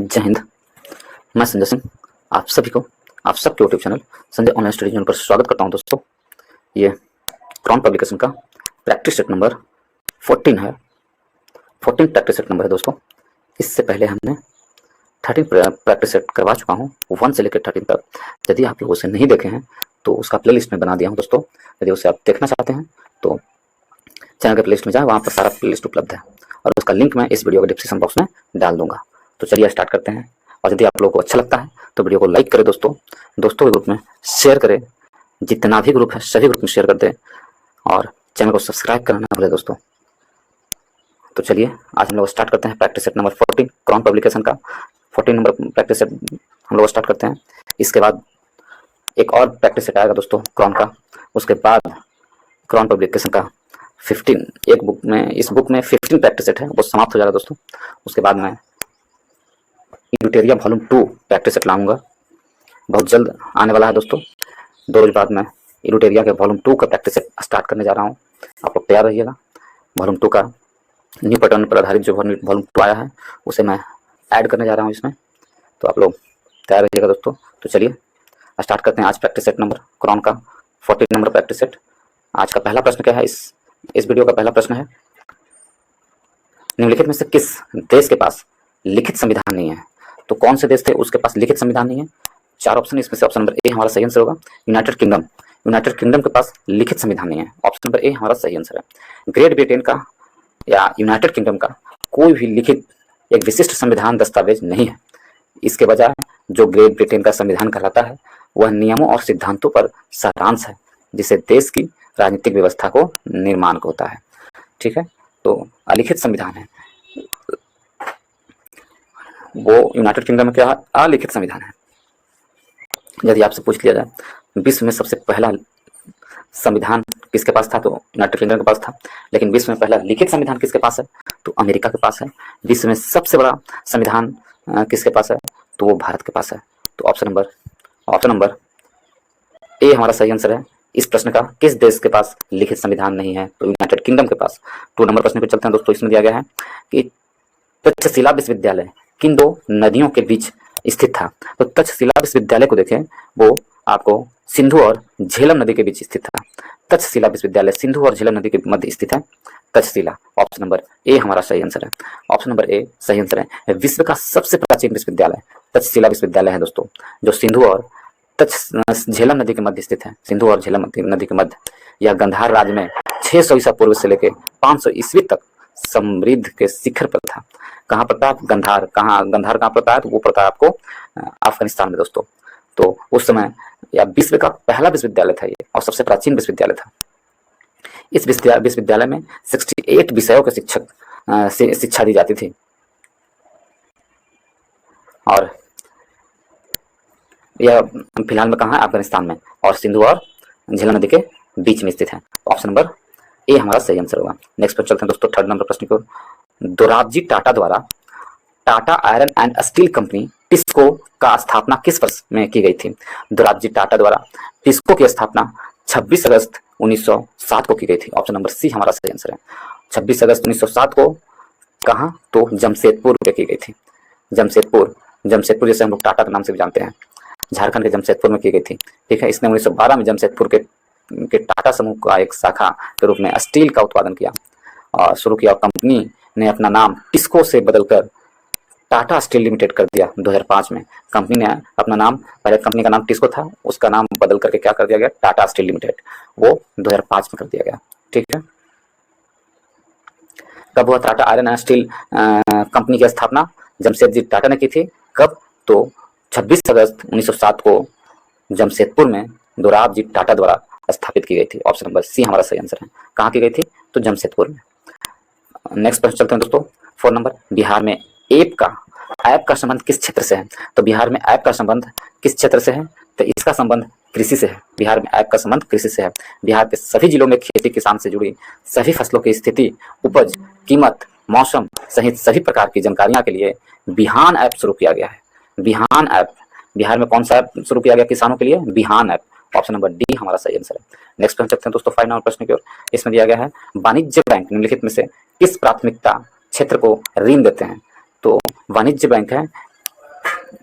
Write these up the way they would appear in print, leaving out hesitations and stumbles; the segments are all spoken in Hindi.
जय हिंद। मैं संजय सिंह आप सभी को आप सबके YouTube channel Sanjay online study zone पर स्वागत करता हूं। दोस्तों, ये क्रॉन पब्लिकेशन का प्रैक्टिस सेट नंबर 14 है। 14 प्रैक्टिस सेट नंबर है दोस्तों। इससे पहले हमने 13 प्रैक्टिस सेट करवा चुका हूँ, 1 से लेकर 13 तक। यदि आप लोग उसे नहीं देखे हैं तो उसका प्ले लिस्ट में बना दिया हूँ दोस्तों। यदि उसे आप देखना चाहते हैं तो चैनल के प्ले लिस्ट में जाएँ, वहाँ पर सारा प्ले लिस्ट उपलब्ध है और उसका लिंक मैं इस वीडियो के डिस्क्रिप्शन बॉक्स में डाल दूंगा। तो चलिए स्टार्ट करते हैं। और यदि आप लोगों को अच्छा लगता है तो वीडियो को लाइक करें दोस्तों के ग्रुप में शेयर करें, जितना भी ग्रुप है सभी ग्रुप में शेयर कर दें और चैनल को सब्सक्राइब करना ना भूलें दोस्तों। तो चलिए आज हम लोग स्टार्ट करते हैं प्रैक्टिस सेट नंबर 14 क्रॉन पब्लिकेशन का 14 नंबर प्रैक्टिस सेट हम लोग स्टार्ट करते हैं। इसके बाद एक और प्रैक्टिस सेट आएगा दोस्तों क्रॉन का, उसके बाद क्रॉन पब्लिकेशन का 15 एक बुक में, इस बुक में 15 प्रैक्टिस सेट है, वो समाप्त हो जाएगा दोस्तों। उसके बाद मैं यूटेरिया वॉल्यूम 2 प्रैक्टिस सेट लाऊंगा, बहुत जल्द आने वाला है दोस्तों। 2 रोज बाद मैं यूटेरिया के वॉल्यूम 2 का प्रैक्टिस सेट स्टार्ट करने जा रहा हूँ। आप लोग तैयार रहिएगा। वॉल्यूम 2 का न्यू पैटर्न पर आधारित जो वॉल्यूम 2 आया है उसे मैं ऐड करने जा रहा हूँ इसमें, तो आप लोग तैयार रहिएगा दोस्तों। तो चलिए स्टार्ट करते हैं आज प्रैक्टिस सेट नंबर क्रॉन का 14 नंबर प्रैक्टिस सेट। आज का पहला प्रश्न क्या है, इस वीडियो का पहला प्रश्न है, निम्नलिखित में से किस देश के पास लिखित संविधान नहीं है? तो कौन से देश थे उसके पास लिखित संविधान नहीं है? 4 ऑप्शन, इसमें से ऑप्शन नंबर ए हमारा सही आंसर होगा, यूनाइटेड किंगडम। यूनाइटेड किंगडम के पास लिखित संविधान नहीं है, ऑप्शन नंबर ए हमारा सही आंसर है। ग्रेट ब्रिटेन का या यूनाइटेड किंगडम का कोई भी लिखित एक विशिष्ट संविधान दस्तावेज नहीं है। इसके बजाय जो ग्रेट ब्रिटेन का संविधान कहलाता है वह नियमों और सिद्धांतों पर सारांश है, जिसे देश की राजनीतिक व्यवस्था को निर्माण होता है। ठीक है, तो अलिखित संविधान है वो यूनाइटेड किंगडम में, क्या अलिखित संविधान है। यदि आपसे पूछ लिया जाए विश्व में सबसे पहला संविधान किसके पास था, तो यूनाइटेड किंगडम के पास था। लेकिन विश्व में पहला लिखित संविधान किसके पास है, तो अमेरिका के पास है। विश्व में सबसे बड़ा संविधान किसके पास है, तो वो भारत के पास है। तो ऑप्शन नंबर ए हमारा सही आंसर है। इस प्रश्न का किस देश के पास लिखित संविधान नहीं है, तो यूनाइटेड किंगडम के पास। 2 नंबर प्रश्न पे चलते हैं दोस्तों। इसमें दिया गया है कि तक्षशिला विश्वविद्यालय किन 2 नदियों के बीच स्थित था? तो तक्षशिला विश्वविद्यालय को देखें, वो आपको सिंधु और झेलम नदी के बीच स्थित था। तक्षशिला विश्वविद्यालय सिंधु और झेलम नदी के मध्य स्थित है तक्षशिला। ऑप्शन नंबर ए हमारा सही आंसर है। ऑप्शन नंबर ए सही आंसर है। विश्व का सबसे प्राचीन विश्वविद्यालय तक्षशिला विश्वविद्यालय है दोस्तों, जो सिंधु और झेलम नदी के मध्य स्थित है। सिंधु और झेलम नदी के मध्य यह गंधार राज्य में 600 ईसा पूर्व से लेकर 500 ईस्वी तक समृद्ध के शिखर पर था। कहाँ पड़ता है गंधार? गंधार कहाँ पड़ता है, तो वो पड़ता है आपको अफगानिस्तान में दोस्तों। तो उस समय या विश्व का पहला विश्वविद्यालय था ये और सबसे प्राचीन विश्वविद्यालय था। इस विश्वविद्यालय में 68 विषयों के शिक्षा दी जाती थी और यह फिलहाल में कहाँ है, अफगानिस्तान में, और सिंधु और झेलम नदी के बीच में स्थित है। ऑप्शन नंबर ए हमारा सही आंसर होगा। नेक्स्ट पर चलते हैं दोस्तों 3rd नंबर प्रश्न को। दोराबजी टाटा द्वारा Tata iron and steel company TISCO का स्थापना किस वर्ष में की गई थी? दोराबजी टाटा द्वारा टिस्को की स्थापना 26 अगस्त 1907 को की गई थी। ऑप्शन नंबर सी हमारा सही आंसर है। 26 अगस्त 1907 को कहाँ, तो जमशेदपुर में की गई थी। जमशेदपुर जैसे हम लोग टाटा के नाम से भी जानते हैं, झारखंड के जमशेदपुर में की गई थी। ठीक है, इसने 1912 में जमशेदपुर के टाटा समूह का एक शाखा के रूप में स्टील का उत्पादन किया और शुरू किया। कंपनी ने अपना नाम टिस्को से बदलकर टाटा स्टील लिमिटेड कर दिया 2005 में। कंपनी ने अपना नाम, पहले कंपनी का नाम टिस्को था, उसका नाम बदल करके क्या कर दिया गया, टाटा स्टील लिमिटेड, वो 2005 में कर दिया गया। ठीक है, कब हुआ Tata iron and steel company की स्थापना? जमशेदजी टाटा ने की थी। कब, तो 26 अगस्त 1907 को जमशेदपुर में दोराबजी टाटा द्वारा स्थापित की गई थी। ऑप्शन नंबर सी हमारा सही आंसर है। कहाँ की गई थी, तो जमशेदपुर में। नेक्स्ट प्रश्न चलते हैं दोस्तों 4 नंबर। बिहार में ऐप का संबंध किस क्षेत्र से है? तो बिहार में ऐप का संबंध किस क्षेत्र से है, तो इसका संबंध कृषि से है। बिहार में ऐप का संबंध कृषि से है। बिहार के सभी जिलों में खेती किसान से जुड़ी सभी फसलों की स्थिति, उपज, कीमत, मौसम सहित सभी प्रकार की जानकारियां के लिए बिहान ऐप शुरू किया गया है। बिहान ऐप, बिहार में कौन सा ऐप शुरू किया गया किसानों के लिए? बिहान ऐप। ऑप्शन नंबर डी हमारा सही आंसर है। नेक्स्ट प्रश्न चलते हैं दोस्तों 5 नंबर प्रश्न की ओर। इसमें दिया गया है वाणिज्य बैंक निम्नलिखित में से किस प्राथमिकता क्षेत्र को ऋण देते हैं? तो वाणिज्य बैंक है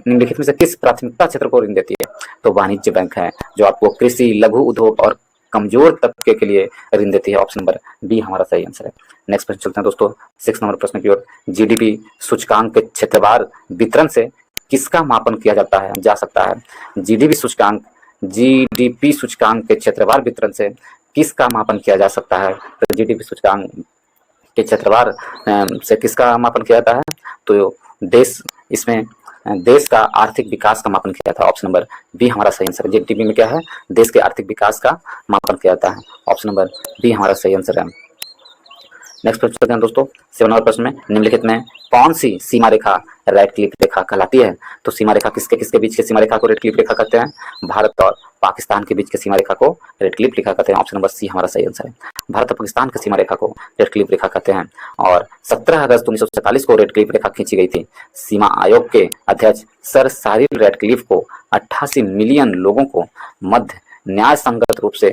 निम्नलिखित में से किस प्राथमिकता क्षेत्र को ऋण देती है? तो वाणिज्य बैंक है जो आपको कृषि, लघु उद्योग और कमजोर तबके के लिए ऋण देती है। ऑप्शन नंबर बी हमारा सही आंसर है। नेक्स्ट प्रश्न चलते हैं दोस्तों 6 नंबर प्रश्न की ओर। जीडीपी सूचकांक के क्षेत्रवार वितरण से किसका मापन किया जाता है जा सकता है? जीडीपी सूचकांक के क्षेत्रवार वितरण से किसका मापन किया जा सकता है? तो जीडीपी सूचकांक के क्षेत्रवार से किसका मापन किया जाता है? तो इसमें देश का आर्थिक विकास का मापन किया जाता है। ऑप्शन नंबर बी हमारा सही आंसर है। जीडीपी में क्या है? देश के आर्थिक विकास का मापन किया जाता है। ऑप्शन नंबर बी हमारा सही आंसर है। नेक्स्ट प्रश्न चलते हैं दोस्तों 7 नंबर प्रश्न में। निम्नलिखित में कौन सी सीमा रेखा रेडक्लिफ रेखा कहलाती है? तो सीमा रेखा किसके किसके बीच की सीमा रेखा को रेडक्लिफ रेखा कहते हैं? भारत और पाकिस्तान के बीच की सीमा रेखा को रेडक्लिफ रेखा कहते हैं। ऑप्शन नंबर सी हमारा सही आंसर है। भारत और पाकिस्तान की सीमा रेखा को रेडक्लिफ रेखा कहते हैं और 17 अगस्त 1947 को रेडक्लिफ रेखा खींची गई थी। सीमा आयोग के अध्यक्ष सर साहिल रेडक्लिफ को 88 मिलियन लोगों को मध्य न्याय संगत रूप से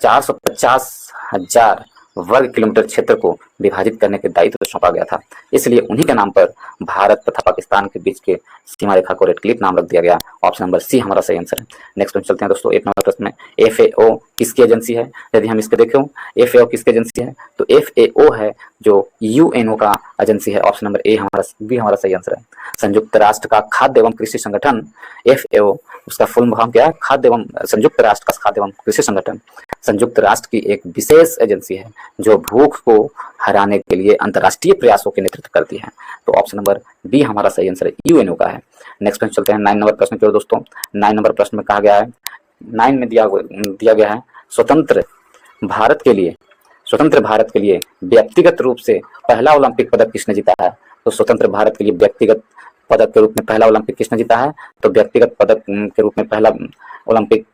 450,000 वर्ग किलोमीटर क्षेत्र को विभाजित करने के दायित्व सौंपा गया था। इसलिए उन्हीं के नाम पर भारत तथा पाकिस्तान के बीच के सीमा रेखा को रेडक्लिफ नाम रख दिया गया। ऑप्शन नंबर सी हमारा सही आंसर है। नेक्स्ट प्रश्न चलते हैं दोस्तों 8 नंबर प्रश्न में। एफएओ किसकी एजेंसी है? यदि हम इसके देखें एफएओ किसकी एजेंसी है? तो एफएओ है जो यूएनओ का एजेंसी है। ऑप्शन नंबर ए हमारा सही आंसर है। संयुक्त राष्ट्र का खाद्य एवं कृषि संगठन एफएओ, उसका फुल फॉर्म क्या है? संयुक्त राष्ट्र का खाद्य एवं कृषि संगठन संयुक्त राष्ट्र की एक विशेष एजेंसी है जो भूख को हराने के लिए अंतर्राष्ट्रीय प्रयासों के नेतृत्व करती है। तो ऑप्शन नंबर बी हमारा सही आंसर यूएनओ का है। नेक्स्ट प्रश्न चलते हैं 9 नंबर प्रश्न की ओर दोस्तों। 9 नंबर प्रश्न में कहा गया है, 9 में दिया गया है स्वतंत्र भारत के लिए व्यक्तिगत रूप से पहला ओलंपिक पदक किसने जीता है? तो स्वतंत्र भारत के लिए व्यक्तिगत पदक के रूप में पहला ओलंपिक किसने जीता है? तो व्यक्तिगत पदक के रूप में पहला ओलंपिक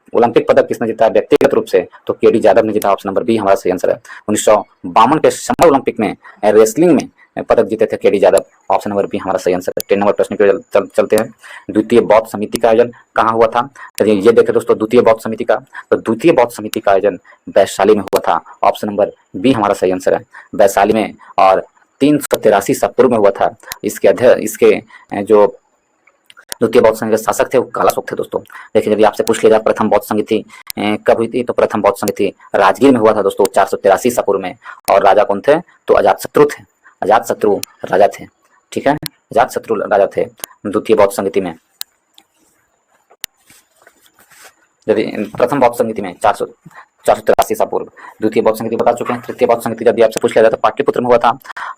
पदक किसने जीता है व्यक्तिगत रूप से? तो केडी यादव ने जीता। ऑप्शन नंबर बी हमारा सही आंसर है। 1952 के समर ओलंपिक में रेसलिंग में पदक जीते थे K D Yadav. Option number B हमारा सही आंसर है। 10 नंबर प्रश्न की ओर चलते हैं। द्वितीय बौद्ध समिति का आयोजन कहाँ हुआ था? तो ये देखें दोस्तों द्वितीय बौद्ध समिति का आयोजन वैशाली में हुआ था। ऑप्शन नंबर बी हमारा सही आंसर है। वैशाली में और 383 ईसा पूर्व में हुआ था। इसके जो द्वितीय बौद्ध संघ के शासक थे वो कालाशोक थे दोस्तों। देखिए यदि आपसे पूछ लिया जाए प्रथम बौद्ध संगति कब हुई थी? तो प्रथम बौद्ध संगति राजगीर में हुआ था दोस्तों 483 ईसा पूर्व में। और राजा कौन थे? तो अजातशत्रु राजा थे। ठीक है, अजातशत्रु राजा थे द्वितीय बौद्ध संगति में। यदि प्रथम बौद्ध संगति में 483 ईसा पूर्व, द्वितीय बौद्ध संगति बता चुके हैं। तृतीय बौद्ध संगति यदि आपसे पूछ लिया जाए तो पाटलिपुत्र में हुआ था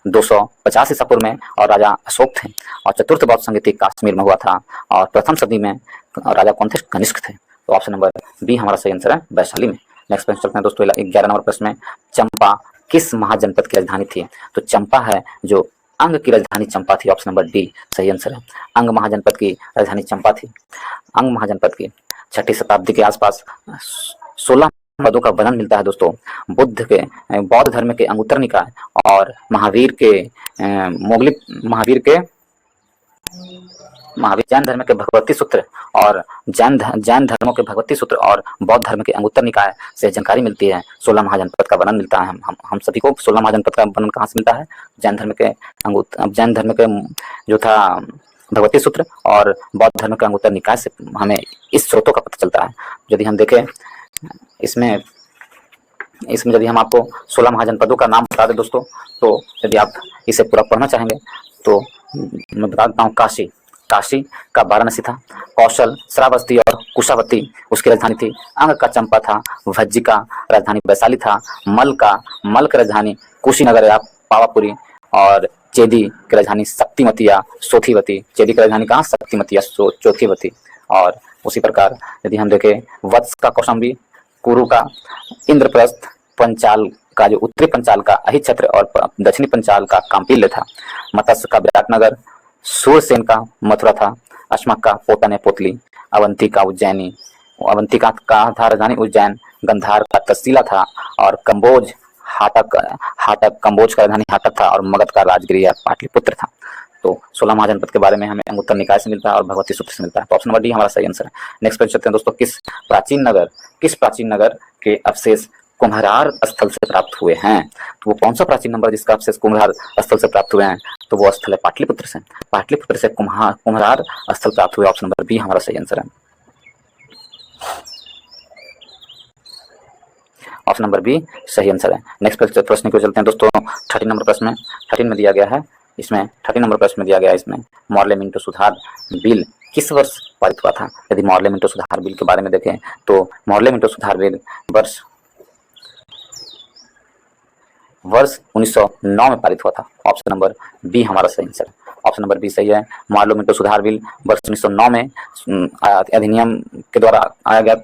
250 ईसा पूर्व में और राजा अशोक थे। और चतुर्थ बौद्ध संगति कश्मीर में हुआ था और प्रथम सदी में राजा कौन थे? कनिष्क थे। तो ऑप्शन नंबर बी हमारा सही आंसर है, वैशाली में। नेक्स्ट प्रश्न चलते हैं दोस्तों 11 नंबर प्रश्न में। चंपा किस महाजनपद की राजधानी थी? तो चंपा है जो अंग की राजधानी चंपा थी। ऑप्शन नंबर डी सही आंसर है। अंग महाजनपद की राजधानी चंपा थी। अंग महाजनपद की 6वीं शताब्दी के आसपास 16 पदों का वर्णन मिलता है दोस्तों। बौद्ध धर्म के अंगुत्तर निकाय और महावीर जैन धर्म के भगवती सूत्र और जैन धर्मों के भगवती सूत्र और बौद्ध धर्म के अंगुत्तर निकाय से जानकारी मिलती है। 16 महाजनपद का वर्णन मिलता है। हम सभी को 16 महाजनपद का वर्णन कहाँ से मिलता है? जैन धर्म के जो था भगवती सूत्र और बौद्ध धर्म के अंगुत्तर निकाय से हमें इस स्रोतों का पता चलता है। यदि हम देखें इसमें यदि हम आपको 16 महाजनपदों का नाम बता दें दोस्तों, तो यदि आप इसे पूरा पढ़ना चाहेंगे तो मैं बता देता हूँ। काशी का वाराणसी था। कौशल, श्रावस्ती और कुशावती उसकी राजधानी थी। अंग का चंपा था। भज्जी का राजधानी वैशाली था। मल का राजधानी कुशीनगर या पावापुरी और चेदी की राजधानी शक्तिमती या सोथीवती। चेदी की राजधानी कहाँ? शक्तिमती या चौथीवती। और उसी प्रकार यदि हम देखें वत्स का कौशाम्बी, कुरु का इंद्रप्रस्थ, पंचाल का जो उत्तरी पंचाल का अहिच्छत्र और दक्षिणी पंचाल का काम्पिल्य था। मत्स्य का विराटनगर, सूरसेन का मथुरा था। अश्मक का पोतन पोतली, अवंतिका का था राजधानी उज्जैन। गंधार का तसीला था और कंबोज कंबोज का राजधानी हाटक था और मगध का राजगिरी या पाटलिपुत्र था। तो 16 महाजनपद के बारे में हमें अंगुत्तर निकाय से मिलता है और भगवती सूत्र से मिलता है। तो ऑप्शन नंबर डी हमारा सही आंसर है। नेक्स्ट प्रश्न चलते हैं दोस्तों। किस प्राचीन नगर के अवशेष कुम्हरार स्थल से प्राप्त हुए हैं। तो वो कौन सा प्राचीन नंबर जिसका अवशेष कुम्हरार स्थल से प्राप्त हुए हैं? तो वो स्थल है पाटलिपुत्र से। पाटलिपुत्र से कुम्हरार स्थल प्राप्त हुए। ऑप्शन नंबर बी हमारा सही आंसर है। ऑप्शन नंबर बी सही आंसर है। नेक्स्ट प्रश्न को चलते हैं दोस्तों। 13 नंबर प्रश्न में 13 में दिया गया है, इसमें 13 नंबर प्रश्न में दिया गया है, इसमें मॉर्ले मिंटो सुधार बिल किस वर्ष पारित हुआ था? यदि मॉर्ले मिंटो सुधार बिल के बारे में देखें तो मॉर्ले मिंटो सुधार बिल वर्ष 1909 में पारित हुआ था। ऑप्शन नंबर बी हमारा सही आंसर है। ऑप्शन नंबर बी सही है। मॉर्ले मिंटो सुधार बिल वर्ष 1909 में अधिनियम के द्वारा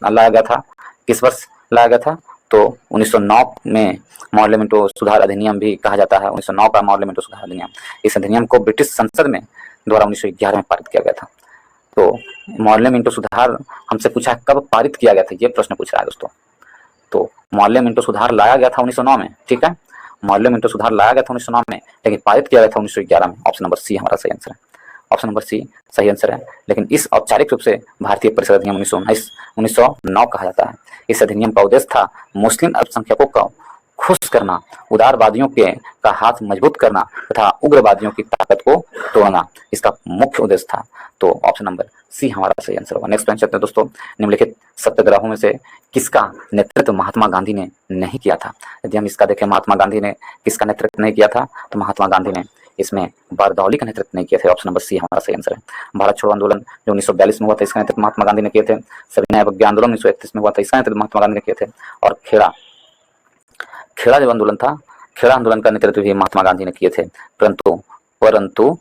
लाया गया था। किस वर्ष लाया गया था? तो 1909 में मॉर्ले मिंटो सुधार अधिनियम भी कहा जाता है। 1909 का मॉर्ले मिंटो सुधार अधिनियम, इस अधिनियम को ब्रिटिश संसद में द्वारा 1911 में पारित किया गया था। तो मॉर्ले मिंटो सुधार हमसे पूछा कब पारित किया गया था, ये प्रश्न पूछ रहा है दोस्तों। तो मॉर्ले मिंटो सुधार लाया गया था 1909 में, ठीक है। मॉर्ले मिंटो सुधार लाया गया था 1909 में, लेकिन पारित किया गया था 1911 में। ऑप्शन नंबर सी हमारा सही आंसर है। ऑप्शन नंबर सी सही आंसर है। लेकिन इस औपचारिक रूप से भारतीय परिषद अधिनियम 1909 कहा जाता है। इस अधिनियम का उद्देश्य था मुस्लिम अल्पसंख्यकों को खुश करना, उदारवादियों का हाथ मजबूत करना तथा उग्रवादियों की ताकत को तोड़ना, इसका मुख्य उद्देश्य था। तो ऑप्शन नंबर सी हमारा सही आंसर होगा। नेक्स्ट क्वेश्चन चलते हैं दोस्तों। निम्नलिखित सत्याग्रहों में से किसका नेतृत्व महात्मा गांधी ने नहीं किया था? यदि हम इसका देखें, महात्मा गांधी ने किसका नेतृत्व नहीं किया था? तो महात्मा गांधी ने इसमें बारदौली का नेतृत्व नहीं किया था। ऑप्शन नंबर सी हमारा सही आंसर है। भारत छोड़ो आंदोलन जो 1942 में हुआ था, इसका नेतृत्व महात्मा गांधी ने किए थे। सविनय अवज्ञा आंदोलन 1931 में हुआ था, इसका नेतृत्व महात्मा गांधी ने किए थे। और खेड़ा जो आंदोलन था, खेड़ा आंदोलन का नेतृत्व भी महात्मा गांधी ने किए थे। परंतु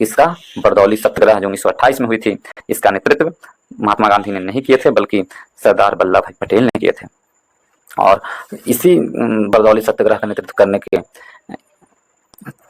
इसका बरदौली सत्याग्रह जो 1928 में हुई थी, इसका नेतृत्व महात्मा गांधी ने नहीं किए थे, बल्कि सरदार वल्लभ भाई पटेल ने किए थे। और इसी बरदौली सत्याग्रह का नेतृत्व करने के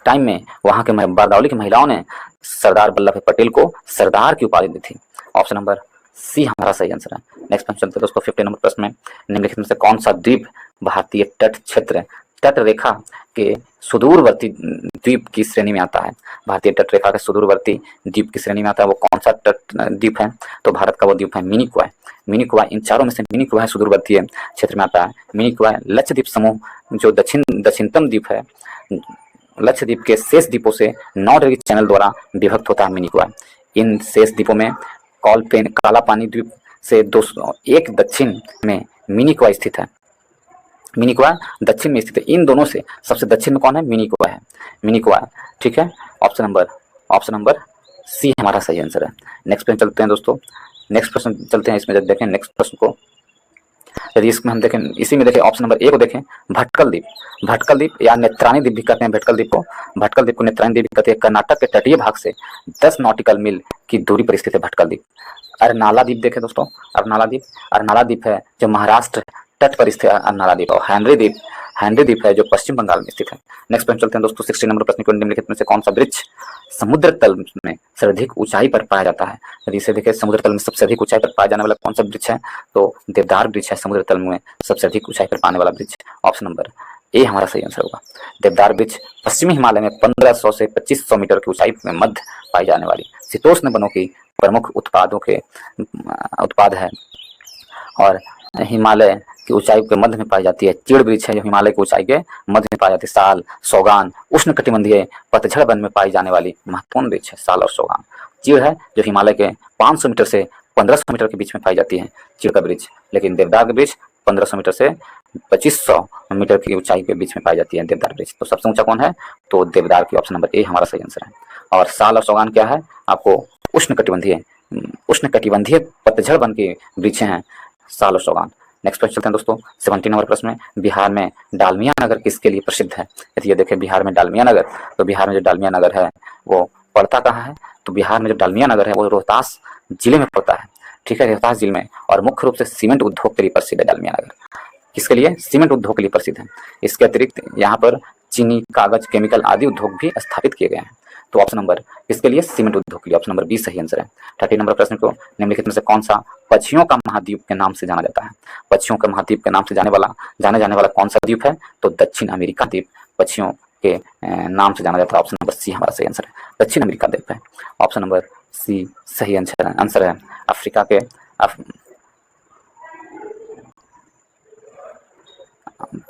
टाइम में वहां के बरदौली की महिलाओं ने सरदार वल्लभ भाई पटेल को सरदार की उपाधि दी थी। ऑप्शन नंबर सी हमारा सही आंसर है। नेक्स्ट प्रश्न चलते हैं दोस्तों। 15 नंबर प्रश्न में निम्नलिखित में से कौन सा द्वीप भारतीय तट क्षेत्र तट रेखा के सुदूरवर्ती द्वीप की श्रेणी में आता है? भारतीय तट रेखा के सुदूरवर्ती द्वीप की श्रेणी में आता है, वो कौन सा तट द्वीप है? तो भारत का वो द्वीप है मिनिकॉय। मिनिकॉय, इन चारों में से मिनिकॉय सुदूरवर्ती क्षेत्र में आता है। मिनिकॉय लक्षद्वीप समूह जो दक्षिणतम द्वीप है, लक्षद्वीप के शेष द्वीपों से 9 डिग्री चैनल द्वारा विभक्त होता है मिनिकॉय। इन शेष द्वीपों में काला पानी द्वीप से 201 दक्षिण में मिनिकॉय स्थित है। मिनिकॉय दक्षिण में स्थित है। इन दोनों से सबसे दक्षिण में कौन है? मिनिकॉय है। मिनिकॉय, ठीक है। ऑप्शन नंबर सी हमारा सही आंसर है। नेक्स्ट प्रश्न चलते हैं दोस्तों। नेक्स्ट प्रश्न चलते हैं, इसमें जब देखें नेक्स्ट प्रश्न को, यदि इसमें हम देखें, इसी में देखें ऑप्शन नंबर ए को देखें, भटकल द्वीप। भटकल द्वीप या नेत्रानी द्वीप भी कहते हैं भटकल द्वीप को। भटकल द्वीप को नेत्रानी द्वीप भी कहते हैं। कर्नाटक के तटीय भाग से 10 नॉटिकल मील की दूरी पर स्थित है भटकल द्वीप। अरनाला द्वीप देखें दोस्तों, अरनाला द्वीप है जो महाराष्ट्र तट पर स्थित है अरनाला द्वीप। और हैंनरी द्वीप है जो पश्चिम बंगाल में स्थित है। नेक्स्ट प्रश्न चलते हैं दोस्तों। 16 नंबर प्रश्न को, निम्नलिखित में से कौन सा वृक्ष समुद्र तल में सर्वाधिक ऊंचाई पर पाया जाता है? यदि इसे देखें, समुद्र तल में सबसे अधिक ऊंचाई पर पाया जाने वाला कौन सा वृक्ष है? तो देवदार वृक्ष है समुद्र तल में सबसे अधिक ऊंचाई पर पाने वाला वृक्ष। ऑप्शन नंबर ए हमारा सही आंसर होगा। देवदार वृक्ष पश्चिमी हिमालय में 1500 से 2500 मीटर की ऊंचाई में मध्य पाई जाने वाली शीतोष्ण वनों की प्रमुख उत्पाद है और हिमालय की ऊंचाई के मध्य में पाई जाती है। चीड़ वृक्ष है जो हिमालय की ऊंचाई के मध्य में पाई जाती है। साल, सौगान उष्णकटिबंधीय पतझड़ वन में पाई जाने वाली महत्वपूर्ण वृक्ष है साल और सौगान। चीड़ है जो हिमालय के 500 मीटर से 1500 मीटर के बीच में पाई जाती है चीड़ का वृक्ष। लेकिन देवदार का वृक्ष 1500 मीटर से 2500 मीटर की ऊंचाई के बीच में पाई जाती है देवदार वृक्ष। तो सबसे ऊंचा कौन है? तो देवदार की। ऑप्शन नंबर ए हमारा सही आंसर है। और साल और सौगान क्या है? आपको उष्णकटिबंधीय पतझड़ वन के वृक्ष हैं साल और सौगान। नेक्स्ट क्वेश्चन चलते हैं दोस्तों। 17 नंबर प्रश्न में, बिहार में डालमिया नगर किसके लिए प्रसिद्ध है? यदि ये देखें बिहार में डालमिया नगर, तो बिहार में जो डालमिया नगर है वो पड़ता कहाँ है? तो बिहार में जो डालमिया नगर है वो रोहतास जिले में पड़ता है, ठीक है, रोहतास जिले में। और मुख्य रूप से सीमेंट उद्योग के लिए प्रसिद्ध है डालमिया नगर। किसके लिए? सीमेंट उद्योग के लिए प्रसिद्ध है। इसके अतिरिक्त यहाँ पर चीनी, कागज, केमिकल आदि उद्योग भी स्थापित किए गए हैं। तो ऑप्शन नंबर इसके लिए सीमेंट उद्योग के लिए, ऑप्शन नंबर बी सही आंसर है। 30 नंबर प्रश्न को, निम्नलिखित में से कौन सा पक्षियों का महाद्वीप के नाम से जाना जाता है? पक्षियों के महाद्वीप के नाम से जाने जाने वाला कौन सा द्वीप है? तो दक्षिण अमेरिका द्वीप पक्षियों के नाम से जाना जाता है। ऑप्शन नंबर सी हमारा सही आंसर है। दक्षिण अमेरिका द्वीप है। ऑप्शन नंबर सी सही आंसर है।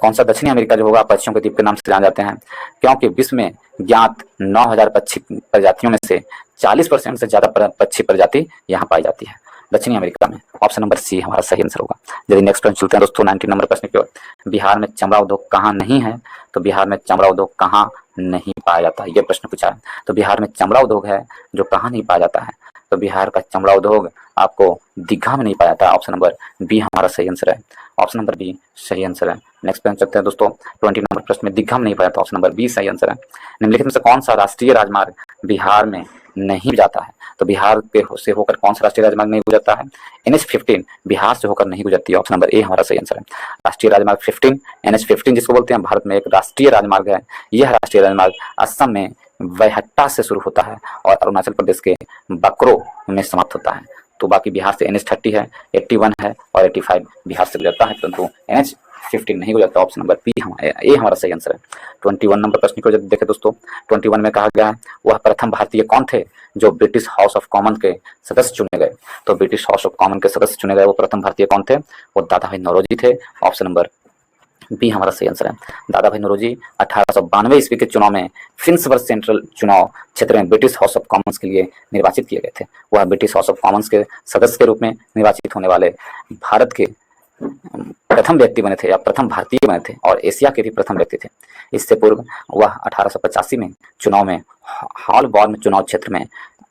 कौन सा दक्षिणी अमेरिका जो होगा पक्षियों के द्वीप के नाम से जाने जाते हैं? क्योंकि विश्व में ज्ञात 9000 पक्षी प्रजातियों में से 40% से ज्यादा पक्षी प्रजाति यहाँ पाई जाती है दक्षिणी अमेरिका में। ऑप्शन नंबर सी हमारा सही आंसर होगा। यदि नेक्स्ट प्रश्न चलते हैं दोस्तों 19 नंबर प्रश्न की ओर। बिहार में चमड़ा उद्योग कहाँ नहीं है? तो बिहार में चमड़ा उद्योग कहाँ नहीं पाया जाता है, ये प्रश्न पूछा है। तो बिहार में चमड़ा उद्योग है जो कहाँ नहीं पाया जाता है? तो बिहार का चमड़ा उद्योग आपको दीघा में नहीं पाया जाता। ऑप्शन नंबर बी हमारा सही आंसर है। ऑप्शन नंबर बी सही आंसर है। नेक्स्ट प्रश्न चलते हैं दोस्तों 20 नंबर प्रश्न में दीघा में नहीं पाया था। ऑप्शन नंबर बी सही आंसर है। निम्नलिखित में से कौन सा राष्ट्रीय राजमार्ग बिहार में नहीं जाता है? तो बिहार पे से होकर कौन सा राष्ट्रीय राजमार्ग नहीं गुजरता है? NH-15 बिहार से होकर नहीं गुजरती है। ऑप्शन नंबर ए हमारा सही आंसर है। राष्ट्रीय राजमार्ग 15 NH-15 जिसको बोलते हैं भारत में एक राष्ट्रीय राजमार्ग है। यह राष्ट्रीय राजमार्ग असम में वैहट्टा से शुरू होता है और अरुणाचल प्रदेश के बकरो में समाप्त होता है। तो बाकी बिहार से NH-30 है, 81 है और 85 बिहार से गुजरता है, परंतु NH-15 नहीं गुजरता। ऑप्शन नंबर बी ए हमारा सही आंसर है। 21 नंबर प्रश्न को जब देखें दोस्तों 21 में कहा गया है वह प्रथम भारतीय कौन थे जो ब्रिटिश हाउस ऑफ कॉमन के सदस्य चुने गए? तो ब्रिटिश हाउस ऑफ कॉमन के सदस्य चुने गए वो प्रथम भारतीय कौन थे? वो दादा भाई नौरोजी थे। ऑप्शन नंबर बी हमारा सही आंसर है। दादा भाई नौरोजी 1892 ईस्वी के चुनाव में फिंसबर्ग सेंट्रल चुनाव क्षेत्र में ब्रिटिश हाउस ऑफ कॉमन्स के लिए निर्वाचित किए गए थे। वह ब्रिटिश हाउस ऑफ कॉमन्स के सदस्य के रूप में निर्वाचित होने वाले भारत के प्रथम व्यक्ति बने थे या प्रथम भारतीय बने थे और एशिया के भी प्रथम व्यक्ति थे। इससे पूर्व वह 1885 में चुनाव में हॉलबॉर्न चुनाव क्षेत्र में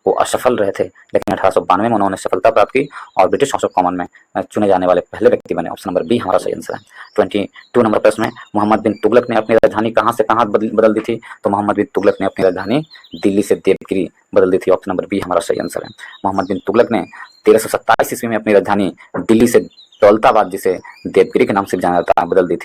वो असफल रहे थे, लेकिन 1892 में उन्होंने सफलता प्राप्त की और ब्रिटिश हाउस ऑफ कॉमन में चुने जाने वाले पहले व्यक्ति बने। ऑप्शन नंबर बी हमारा सही आंसर है। 22 नंबर प्रश्न में मोहम्मद बिन तुगलक ने अपनी राजधानी कहाँ से कहाँ बदल दी थी? तो मोहम्मद बिन तुगलक ने अपनी राजधानी दिल्ली से देवगिरी बदल दी थी। ऑप्शन नंबर बी हमारा सही आंसर है। मोहम्मद बिन तुगलक ने 1327 ईस्वी में अपनी राजधानी दिल्ली से दौलताबाद, जिसे देवगिरी के नाम से जाना जाता है, बदल दी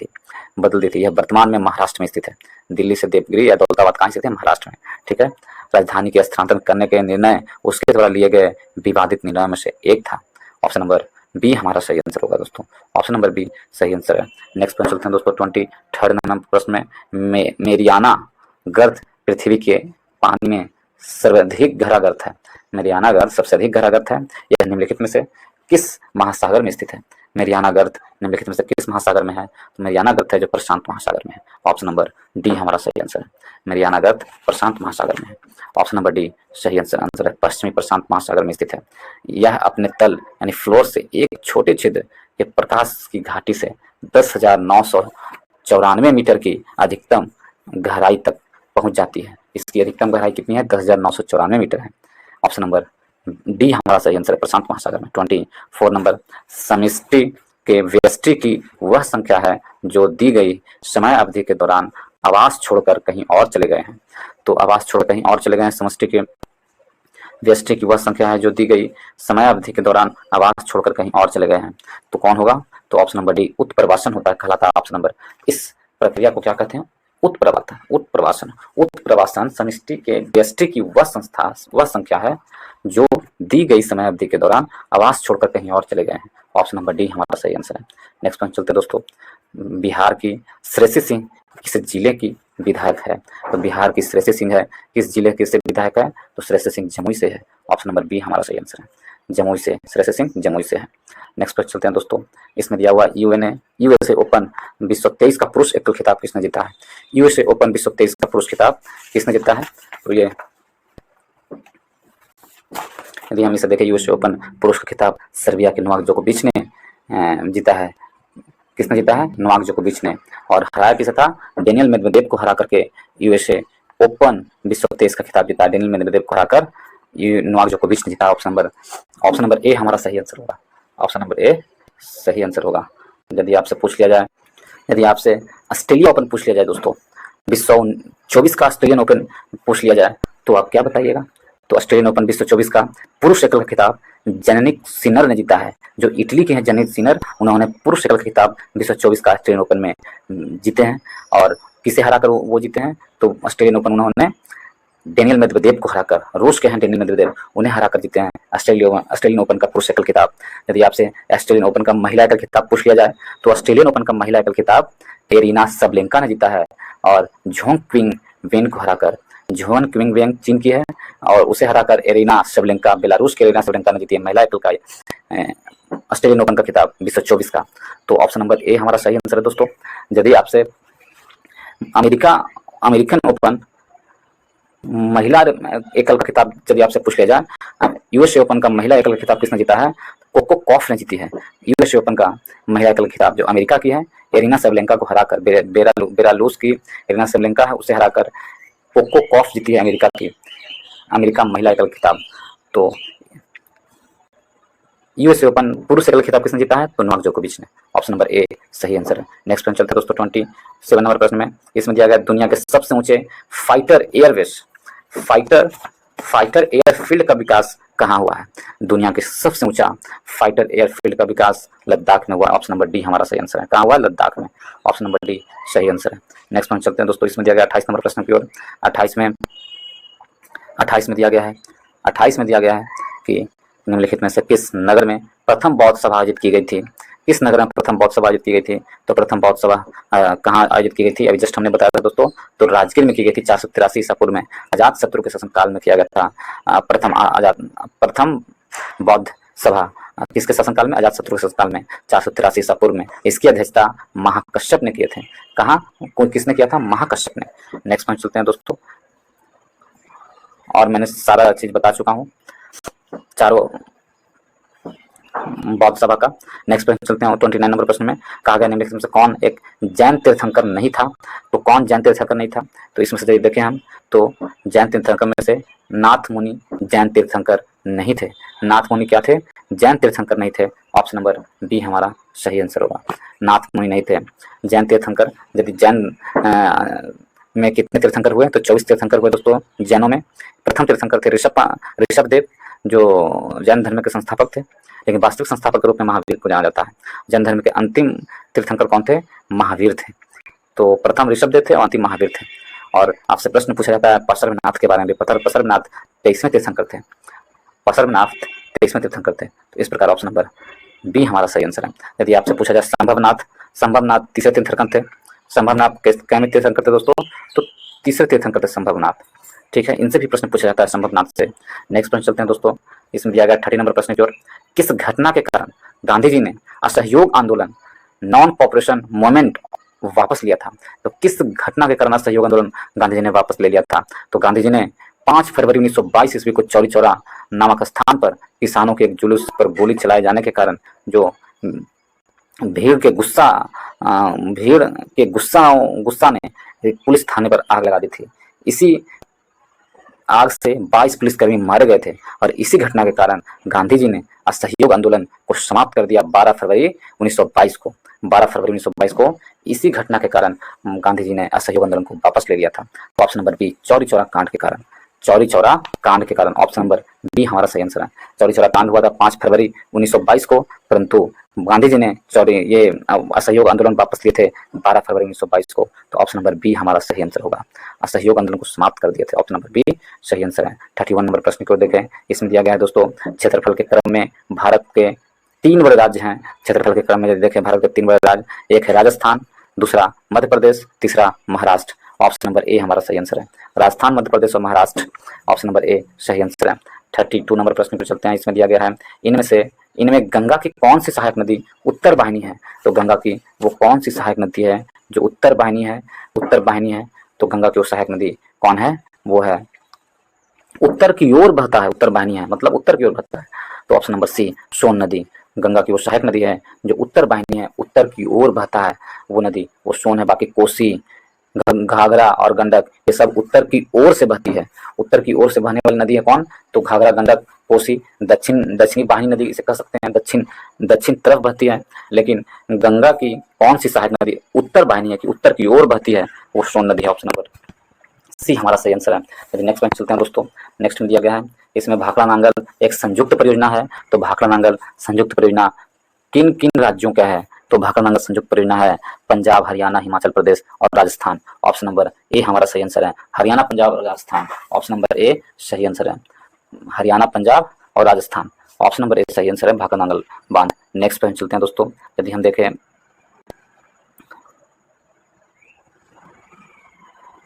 थी। यह वर्तमान में महाराष्ट्र में स्थित है। दिल्ली से देवगिरी या दौलताबाद कहाँ स्थित है? महाराष्ट्र में। ठीक है। राजधानी के स्थानांतरण करने के निर्णय उसके द्वारा लिए गए विवादित निर्णयों में से एक था। ऑप्शन नंबर बी हमारा सही आंसर होगा दोस्तों। ऑप्शन नंबर बी सही आंसर है। नेक्स्ट प्रश्न चलते हैं दोस्तों 23 नंबर प्रश्न में मेरियाना गर्त पृथ्वी के पानी में सर्वाधिक गहरा गर्त है। मेरियाना गर्त सबसे अधिक गहरा गर्त है। यह निम्नलिखित में से किस महासागर में स्थित है? मेरियाना गर्त निम्नलिखित में से किस महासागर में है? तो मेरियाना गर्त है जो प्रशांत महासागर में है। ऑप्शन नंबर डी हमारा सही आंसर है। मेरियाना गर्त प्रशांत महासागर में है। ऑप्शन नंबर डी सही आंसर है। पश्चिमी प्रशांत महासागर में स्थित है। यह अपने तल यानी फ्लोर से एक छोटे छिद्र के प्रकाश की घाटी से 10,994 मीटर की अधिकतम गहराई तक पहुंच जाती है। इसकी अधिकतम गहराई कितनी है? 10,994 मीटर है। ऑप्शन नंबर डी हमारा सही आंसर है, प्रशांत महासागर में। 24 नंबर समष्टि के व्यष्टि की वह संख्या है जो दी गई समय अवधि के दौरान आवास छोड़कर कहीं और चले गए हैं। तो आवास छोड़ कहीं और चले गए हैं। समष्टि के व्यष्टि की वह संख्या है जो दी गई समय अवधि के दौरान आवास छोड़कर कहीं और चले गए हैं। तो कौन होगा? तो ऑप्शन नंबर डी उत्प्रवासन होता है, कहलाता है। ऑप्शन नंबर इस प्रक्रिया को क्या कहते हैं? उत्प्रवासन समष्टि के व्यष्टि की वह संख्या है जो दी गई समय अवधि के दौरान आवास छोड़कर कहीं और चले गए हैं। ऑप्शन नंबर डी हमारा सही आंसर है। नेक्स्ट प्रश्न चलते दोस्तों। बिहार की श्रेयसी सिंह किस जिले की विधायक है? तो बिहार की श्रेयसी सिंह है किस जिले के से विधायक है? तो श्रेयसी सिंह जमुई से है। ऑप्शन नंबर बी हमारा सही आंसर है। जमुई से श्रेयसी सिंह जमुई से है। नेक्स्ट प्रश्न चलते हैं दोस्तों। इसमें दिया हुआ यूएसए ओपन 2023 का पुरुष एकल खिताब किसने जीता है? यूएसए ओपन 2023 का पुरुष खिताब किसने जीता है? तो ये यदि हम इसे देखें, यूएसए ओपन पुरुष का खिताब सर्बिया के नोवाक जोकोविच ने जीता है। किसने जीता है? नोवाक जोकोविच ने। और हराया किसे था? डेनियल मेदवेदेव को हरा करके यूएसए ओपन 2023 का खिताब जीता। डेनियल मेदवेदेव को हराकर नोवाक जोकोविच ने जीता। ऑप्शन नंबर ए हमारा सही आंसर होगा। ऑप्शन नंबर ए सही आंसर होगा। यदि आपसे ऑस्ट्रेलिया ओपन पूछ लिया जाए दोस्तों, 2024 का ऑस्ट्रेलियन ओपन पूछ लिया जाए, तो आप क्या बताइएगा? तो ऑस्ट्रेलियन ओपन 2024 का पुरुष एकल का खिताब जेनिक सिनर ने जीता है, जो इटली के हैं। जेनिक सिनर, उन्होंने पुरुष एकल का खिताब 2024 का ऑस्ट्रेलियन ओपन में जीते हैं। और किसे हराकर वो जीते हैं? तो ऑस्ट्रेलियन ओपन उन्होंने डेनियल मेदवेदेव को हराकर, रूस के हैं डेनियल मेदवेदेव, उन्हें हराकर जीते हैं ऑस्ट्रेलियन ओपन का पुरुष एकल खिताब। यदि आपसे ऑस्ट्रेलियन ओपन का महिला एकल खिताब पूछ लिया जाए, तो ऑस्ट्रेलियन ओपन का महिला एकल खिताब एरिना सबलेंका ने जीता है और झोंग क्विंग वेन को हराकर। झोंग क्विंग वेन चीन की है और उसे हराकर एरिना सबलेंका, बेलारूस के एरिना सबलेंका ने जीती है महिला एकल का ऑस्ट्रेलियन ओपन का खिताब 2024 का। तो ऑप्शन नंबर ए हमारा सही आंसर है दोस्तों। यदि आपसे अमेरिकन ओपन महिला एकल का खिताब यदि आपसे पूछ लिया जाए, यूएसए ओपन का महिला एकल का खिताब किसने जीता है? कोको कॉफ ने जीती है। यूएसए ओपन का महिला एकल खिताब जो अमेरिका की है, एरिना सेबलेंका को हराकर, बेलारूस की एरिना सेबलेंका है, उसे हराकर कोको कॉफ जीती है अमेरिका महिला एकल खिताब। तो यूएसए ओपन पुरुष एकल खिताब किसने जीता है? तो नोवाक जोकोविच ने। ऑप्शन नंबर ए सही आंसर है। नेक्स्ट प्रश्न चलते हैं दोस्तों 27 नंबर प्रश्न में। इसमें दिया गया दुनिया के सबसे ऊंचे फाइटर एयरफील्ड का विकास कहाँ हुआ है? दुनिया के सबसे ऊंचा फाइटर एयरफील्ड का विकास लद्दाख में हुआ। ऑप्शन नंबर डी हमारा सही आंसर है। कहाँ हुआ? लद्दाख में। ऑप्शन नंबर डी सही आंसर है। नेक्स्ट प्रश्न चलते हैं दोस्तों। इसमें दिया गया 28 नंबर प्रश्न की ओर। 28 में दिया गया है कि निम्नलिखित में से किस नगर में प्रथम बौद्ध सभा आयोजित की गई थी? किस नगर में प्रथम बौद्ध सभा आयोजित की गई थी? तो प्रथम बौद्ध सभा कहाँ आयोजित की गई थी? अभी जस्ट हमने बताया था दोस्तों। तो राजगीर में की गई थी 483 ईसा पूर्व में, अजातशत्रु के शासनकाल में किया गया था। प्रथम बौद्ध सभा किसके शासनकाल में? अजातशत्रु के शासनकाल में 483 ईसा पूर्व में। इसकी अध्यक्षता महाकश्यप ने किए थे। कहाँ किसने किया था? महाकश्यप ने। नेक्स्ट पॉइंट चलते हैं दोस्तों। और मैंने सारा चीज बता चुका हूँ चारों बौद्ध सभा का। नेक्स्ट प्रश्न चलते हैं 29 नंबर प्रश्न में। कहा गया निम्नलिखित में से कौन एक जैन तीर्थंकर नहीं था? तो कौन जैन तीर्थंकर नहीं था? तो इसमें से देखें हम तो जैन तीर्थंकर में से नाथ मुनि जैन तीर्थंकर नहीं थे। नाथ मुनि क्या थे? जैन तीर्थंकर नहीं थे। ऑप्शन नंबर बी हमारा सही आंसर होगा। नाथ मुनि नहीं थे जैन तीर्थंकर। यदि जैन में कितने तीर्थंकर हुए? तो 24 तीर्थंकर हुए दोस्तों जैनों में। प्रथम तीर्थंकर थे ऋषभदेव, जो जैन धर्म के संस्थापक थे, लेकिन वास्तविक संस्थापक के रूप में महावीर को जाना जाता है। जैन धर्म के अंतिम तीर्थंकर कौन थे? महावीर थे। तो प्रथम ऋषभदेव थे और अंतिम महावीर थे। और आपसे प्रश्न पूछा जाता है पर्शवनाथ के बारे में। पर्शवनाथ 23वें तीर्थंकर थे। पर्शवनाथ 23वें तीर्थंकर थे। तो इस प्रकार ऑप्शन नंबर बी हमारा सही आंसर है। यदि आपसे पूछा जाए संभवनाथ तीसरे तीर्थंकर थे। संभवनाथ कैसे तीर्थंकर थे दोस्तों? तो तीसरे तीर्थंकर थे संभवनाथ। ठीक है, इनसे भी प्रश्न पूछा जाता है संभवनाथ से। नेक्स्ट प्रश्न चलते हैं दोस्तों। इसमें दिया गया 30 नंबर प्रश्न की ओर। किस घटना के कारण गांधी जी ने असहयोग आंदोलन नॉन कॉपरेशन मूवमेंट वापस लिया था? तो किस घटना के कारण असहयोग आंदोलन गांधी जी ने वापस ले लिया था? तो गांधी जी ने 5 फरवरी 1922 ईस्वी को चौरी चौरा नामक स्थान पर किसानों के एक जुलूस पर गोली चलाए जाने के कारण जो भीड़ के गुस्सा ने पुलिस थाने पर आग लगा दी थी। इसी आग से 22 पुलिसकर्मी मारे गए थे और इसी घटना के कारण गांधी जी ने असहयोग आंदोलन को समाप्त कर दिया 12 फरवरी 1922 को। 12 फरवरी 1922 को इसी घटना के कारण गांधी जी ने असहयोग आंदोलन को वापस ले लिया था। तो option number B Chauri Chaura कांड के कारण। चौरी चौरा कांड के कारण ऑप्शन नंबर बी हमारा सही आंसर है। चौरी चौरा कांड हुआ था 5 फरवरी 1922 को, परंतु गांधी जी ने ये असहयोग आंदोलन वापस लिए थे 12 फरवरी 1922 को। तो ऑप्शन नंबर बी हमारा सही आंसर होगा। असहयोग आंदोलन को समाप्त कर दिए थे। ऑप्शन नंबर बी सही आंसर है। 31 नंबर प्रश्न को देखें। इसमें दिया गया है दोस्तों क्षेत्रफल के क्रम में भारत के 3 बड़े राज्य हैं। क्षेत्रफल के क्रम में यदि देखें भारत के 3 बड़े राज्य, एक है राजस्थान, दूसरा मध्य प्रदेश, तीसरा महाराष्ट्र। ऑप्शन नंबर ए हमारा सही आंसर है। राजस्थान, मध्य प्रदेश और महाराष्ट्र। ऑप्शन नंबर ए सही आंसर है। 32 नंबर प्रश्न पर चलते हैं। इसमें दिया गया है इनमें गंगा की कौन सी सहायक नदी उत्तर वाहिनी है? तो गंगा की वो कौन सी सहायक नदी है जो उत्तर वाहिनी है? तो गंगा की वो सहायक नदी कौन है? वो है उत्तर की ओर बहता है। उत्तर वाहिनी है मतलब उत्तर की ओर बहता है। तो ऑप्शन नंबर सी सोन नदी। गंगा की वो सहायक नदी है जो उत्तर वाहिनी है, उत्तर की ओर बहता है, वो नदी वो सोन है। बाकी कोसी, घाघरा और गंडक ये सब उत्तर की ओर से बहती है। उत्तर की ओर से बहने वाली नदी है कौन? तो घाघरा, गंडक, कोसी। दक्षिणी वाहिनी नदी इसे कह सकते हैं, दक्षिण तरफ बहती है। लेकिन गंगा की कौन सी सहायक नदी उत्तर वाहिनी है कि उत्तर की ओर बहती है, वो सोन नदी है। ऑप्शन नंबर सी हमारा सही आंसर है। यदि नेक्स्ट पॉइंट चलते हैं दोस्तों। नेक्स्ट में दिया गया है इसमें भाखड़ा नांगल एक संयुक्त परियोजना है। तो भाखड़ा नांगल संयुक्त परियोजना किन किन राज्यों का है? तो भाखड़ा नांगल संयुक्त परियोजना है पंजाब, हरियाणा, हिमाचल प्रदेश और राजस्थान। ऑप्शन नंबर ए हमारा सही आंसर है। हरियाणा, पंजाब और राजस्थान। ऑप्शन नंबर ए सही आंसर है। हरियाणा, पंजाब और राजस्थान। ऑप्शन नंबर ए सही आंसर है भाखड़ा नांगल बांध। नेक्स्ट पॉइंट चलते हैं दोस्तों। यदि हम देखें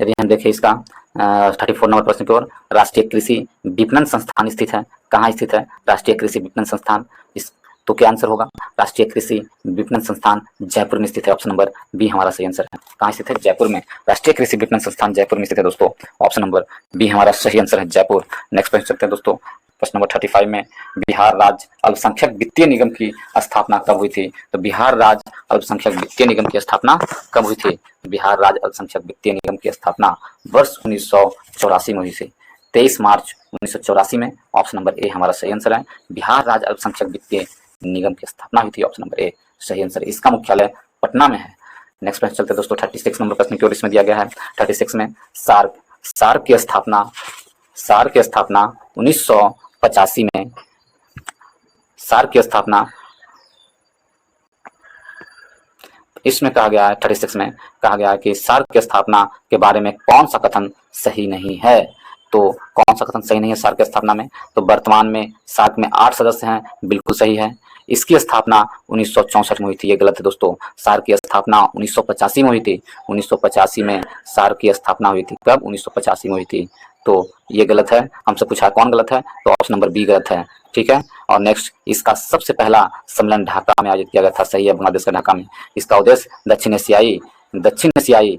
34 नंबर प्रश्न की ओर। राष्ट्रीय कृषि विपणन संस्थान स्थित है। कहाँ स्थित है राष्ट्रीय कृषि विपणन संस्थान? इस तो क्या आंसर होगा? राष्ट्रीय कृषि विपणन संस्थान जयपुर में स्थित है। ऑप्शन नंबर बी हमारा सही आंसर है। कहाँ स्थित है? जयपुर में। राष्ट्रीय कृषि विपणन संस्थान जयपुर में स्थित है दोस्तों। ऑप्शन नंबर बी हमारा सही आंसर है, जयपुर। नेक्स्ट प्रश्न चलते हैं दोस्तों। प्रश्न नंबर 35 में बिहार राज्य अल्पसंख्यक वित्तीय निगम की स्थापना कब हुई थी? तो बिहार राज्य अल्पसंख्यक वित्तीय निगम की स्थापना कब हुई थी? बिहार राज्य अल्पसंख्यक वित्तीय निगम की स्थापना वर्ष 1984 में हुई थी, 23 मार्च 1984 में। ऑप्शन नंबर ए हमारा सही आंसर है। बिहार राज्य अल्पसंख्यक वित्तीय निगम की स्थापना हुई थी। ऑप्शन नंबर ए सही आंसर। इसका मुख्यालय पटना में है। नेक्स्ट प्रश्न चलते हैं दोस्तों। 36 नंबर प्रश्न की ओर इसमें दिया गया है। 36 में सार्क सार्क की स्थापना 1985 में, सार्क की स्थापना इसमें कहा गया है, 36 में कहा गया है कि सार्क की स्थापना के बारे में कौन सा कथन सही नहीं है? तो कौन सा कथन सही नहीं है सार्क की स्थापना में? तो वर्तमान में सार्क में 8 सदस्य हैं, बिल्कुल सही है। इसकी स्थापना 1964 में हुई थी, ये गलत है दोस्तों। सार्क की स्थापना 1985 में हुई थी। 1985 में सार्क की स्थापना हुई थी। कब? 1985 में हुई थी। तो ये गलत है। हमसे पूछा कौन गलत है, तो ऑप्शन नंबर बी गलत है। ठीक है। और नेक्स्ट, इसका सबसे पहला सम्मेलन ढाका में आयोजित किया गया था। सही है, बांग्लादेश का ढाका में। इसका उद्देश्य दक्षिण एशियाई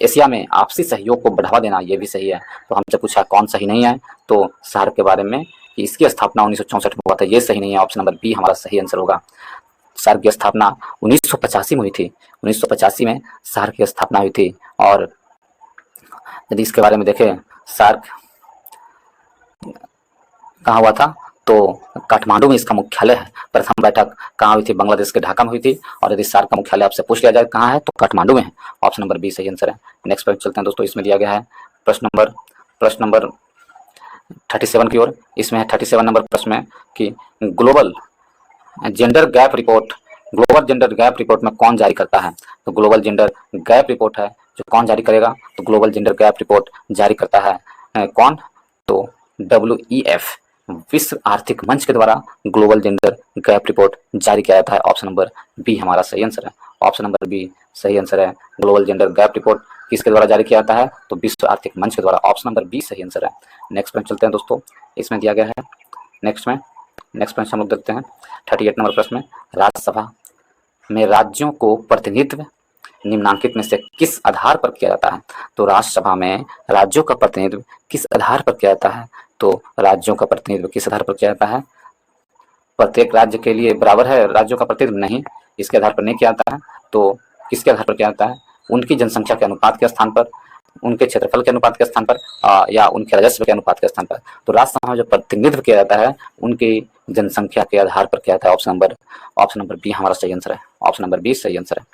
एशिया में आपसी सहयोग को बढ़ावा देना, ये भी सही है। तो हमसे पूछा कौन सही नहीं है, तो सार्क के बारे में कि इसकी स्थापना 1964 में हुआ था, ये सही नहीं है। ऑप्शन नंबर बी हमारा सही आंसर होगा। सार्क की स्थापना 1985 में हुई थी। 1985 में सार्क की स्थापना हुई थी। और यदि इसके बारे में देखें, सार्क कहाँ हुआ था, तो काठमांडू में इसका मुख्यालय है। प्रथम बैठक कहाँ हुई थी? बांग्लादेश के ढाका में हुई थी। और यदि सार्क का मुख्यालय आपसे पूछ लिया जाए कहाँ है, तो काठमांडू में है। ऑप्शन नंबर बी सही आंसर है। नेक्स्ट प्रश्न चलते हैं दोस्तों। इसमें दिया गया है प्रश्न नंबर 37 की ओर। इसमें है 37 नंबर प्रश्न में कि ग्लोबल जेंडर गैप रिपोर्ट में कौन जारी करता है? तो ग्लोबल जेंडर गैप रिपोर्ट है जो कौन जारी करेगा? तो ग्लोबल जेंडर गैप रिपोर्ट जारी करता है कौन? तो WEF विश्व आर्थिक मंच के द्वारा ग्लोबल जेंडर गैप रिपोर्ट जारी किया जाता है। ऑप्शन नंबर बी हमारा सही आंसर है। ऑप्शन नंबर बी सही आंसर है। ग्लोबल जेंडर गैप रिपोर्ट किसके द्वारा जारी किया जाता है? तो विश्व आर्थिक मंच के द्वारा। ऑप्शन नंबर बी सही आंसर है। नेक्स्ट प्रश्न चलते हैं दोस्तों। इसमें दिया गया है नेक्स्ट प्रश्न हम लोग देखते हैं 38 नंबर प्रश्न में, राज्यसभा में राज्यों को प्रतिनिधित्व निम्नांकित में से किस आधार पर किया जाता है? तो राज्यसभा में राज्यों का प्रतिनिधित्व किस आधार पर किया जाता है? तो राज्यों का प्रतिनिधित्व किस आधार पर किया जाता है? प्रत्येक राज्य के लिए बराबर है राज्यों का प्रतिनिधित्व? नहीं, इसके आधार पर नहीं किया जाता है। तो किसके आधार पर किया जाता है? उनकी जनसंख्या के अनुपात के स्थान पर, उनके क्षेत्रफल के अनुपात के स्थान पर, या उनके राजस्व के अनुपात के स्थान पर। तो राज्यसभा में जो प्रतिनिधित्व किया जाता है उनकी जनसंख्या के आधार पर किया जाता है। ऑप्शन नंबर बी हमारा सही आंसर है। ऑप्शन नंबर बी सही आंसर है।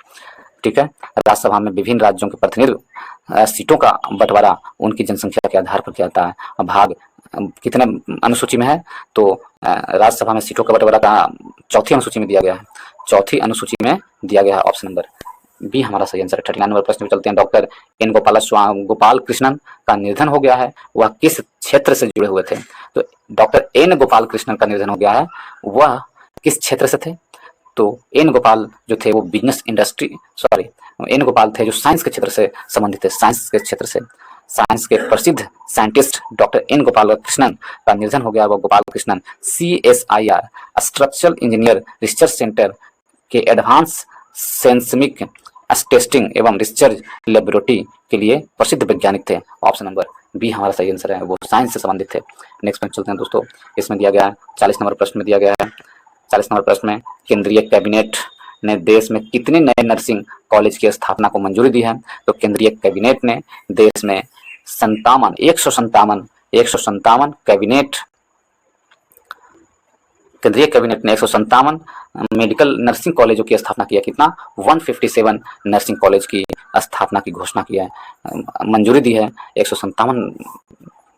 ठीक है। राज्यसभा में विभिन्न राज्यों के प्रतिनिधित्व सीटों का बंटवारा उनकी जनसंख्या के आधार पर किया जाता है। भाग कितने अनुसूची में है? तो राज्यसभा में सीटों का बंटवारा का चौथी अनुसूची में दिया गया है। चौथी अनुसूची में दिया गया है। ऑप्शन नंबर बी हमारा सही आंसर है। 39 नंबर प्रश्न में चलते हैं। डॉक्टर एन गोपाल कृष्णन का निधन हो गया है, वह किस क्षेत्र से जुड़े हुए थे? तो डॉक्टर एन गोपाल कृष्णन का निधन हो गया है, वह किस क्षेत्र से थे? तो एन गोपाल जो थे वो एन गोपाल थे जो साइंस के क्षेत्र से संबंधित थे। साइंस के क्षेत्र से, साइंस के प्रसिद्ध scientist doctor N Gopal Krishnan का निधन हो गया। वो Gopal Krishnan CSIR structural engineer research centre के एडवांस सेंसमिक टेस्टिंग एवं रिसर्च लेबोरेटरी के लिए प्रसिद्ध वैज्ञानिक थे। ऑप्शन नंबर बी हमारा सही आंसर है। वो साइंस से संबंधित थे। नेक्स्ट प्रश्न चलते हैं दोस्तों। इसमें दिया गया है 40 नंबर प्रश्न में दिया गया है। 40 नंबर प्रश्न में, केंद्रीय कैबिनेट ने देश में कितने नए नर्सिंग कॉलेज की स्थापना को मंजूरी दी है? तो केंद्रीय कैबिनेट ने देश में 157 केंद्रीय कैबिनेट ने 157 मेडिकल नर्सिंग कॉलेजों की स्थापना की है। कितना? 157 नर्सिंग कॉलेज की स्थापना की घोषणा की है, मंजूरी दी है 157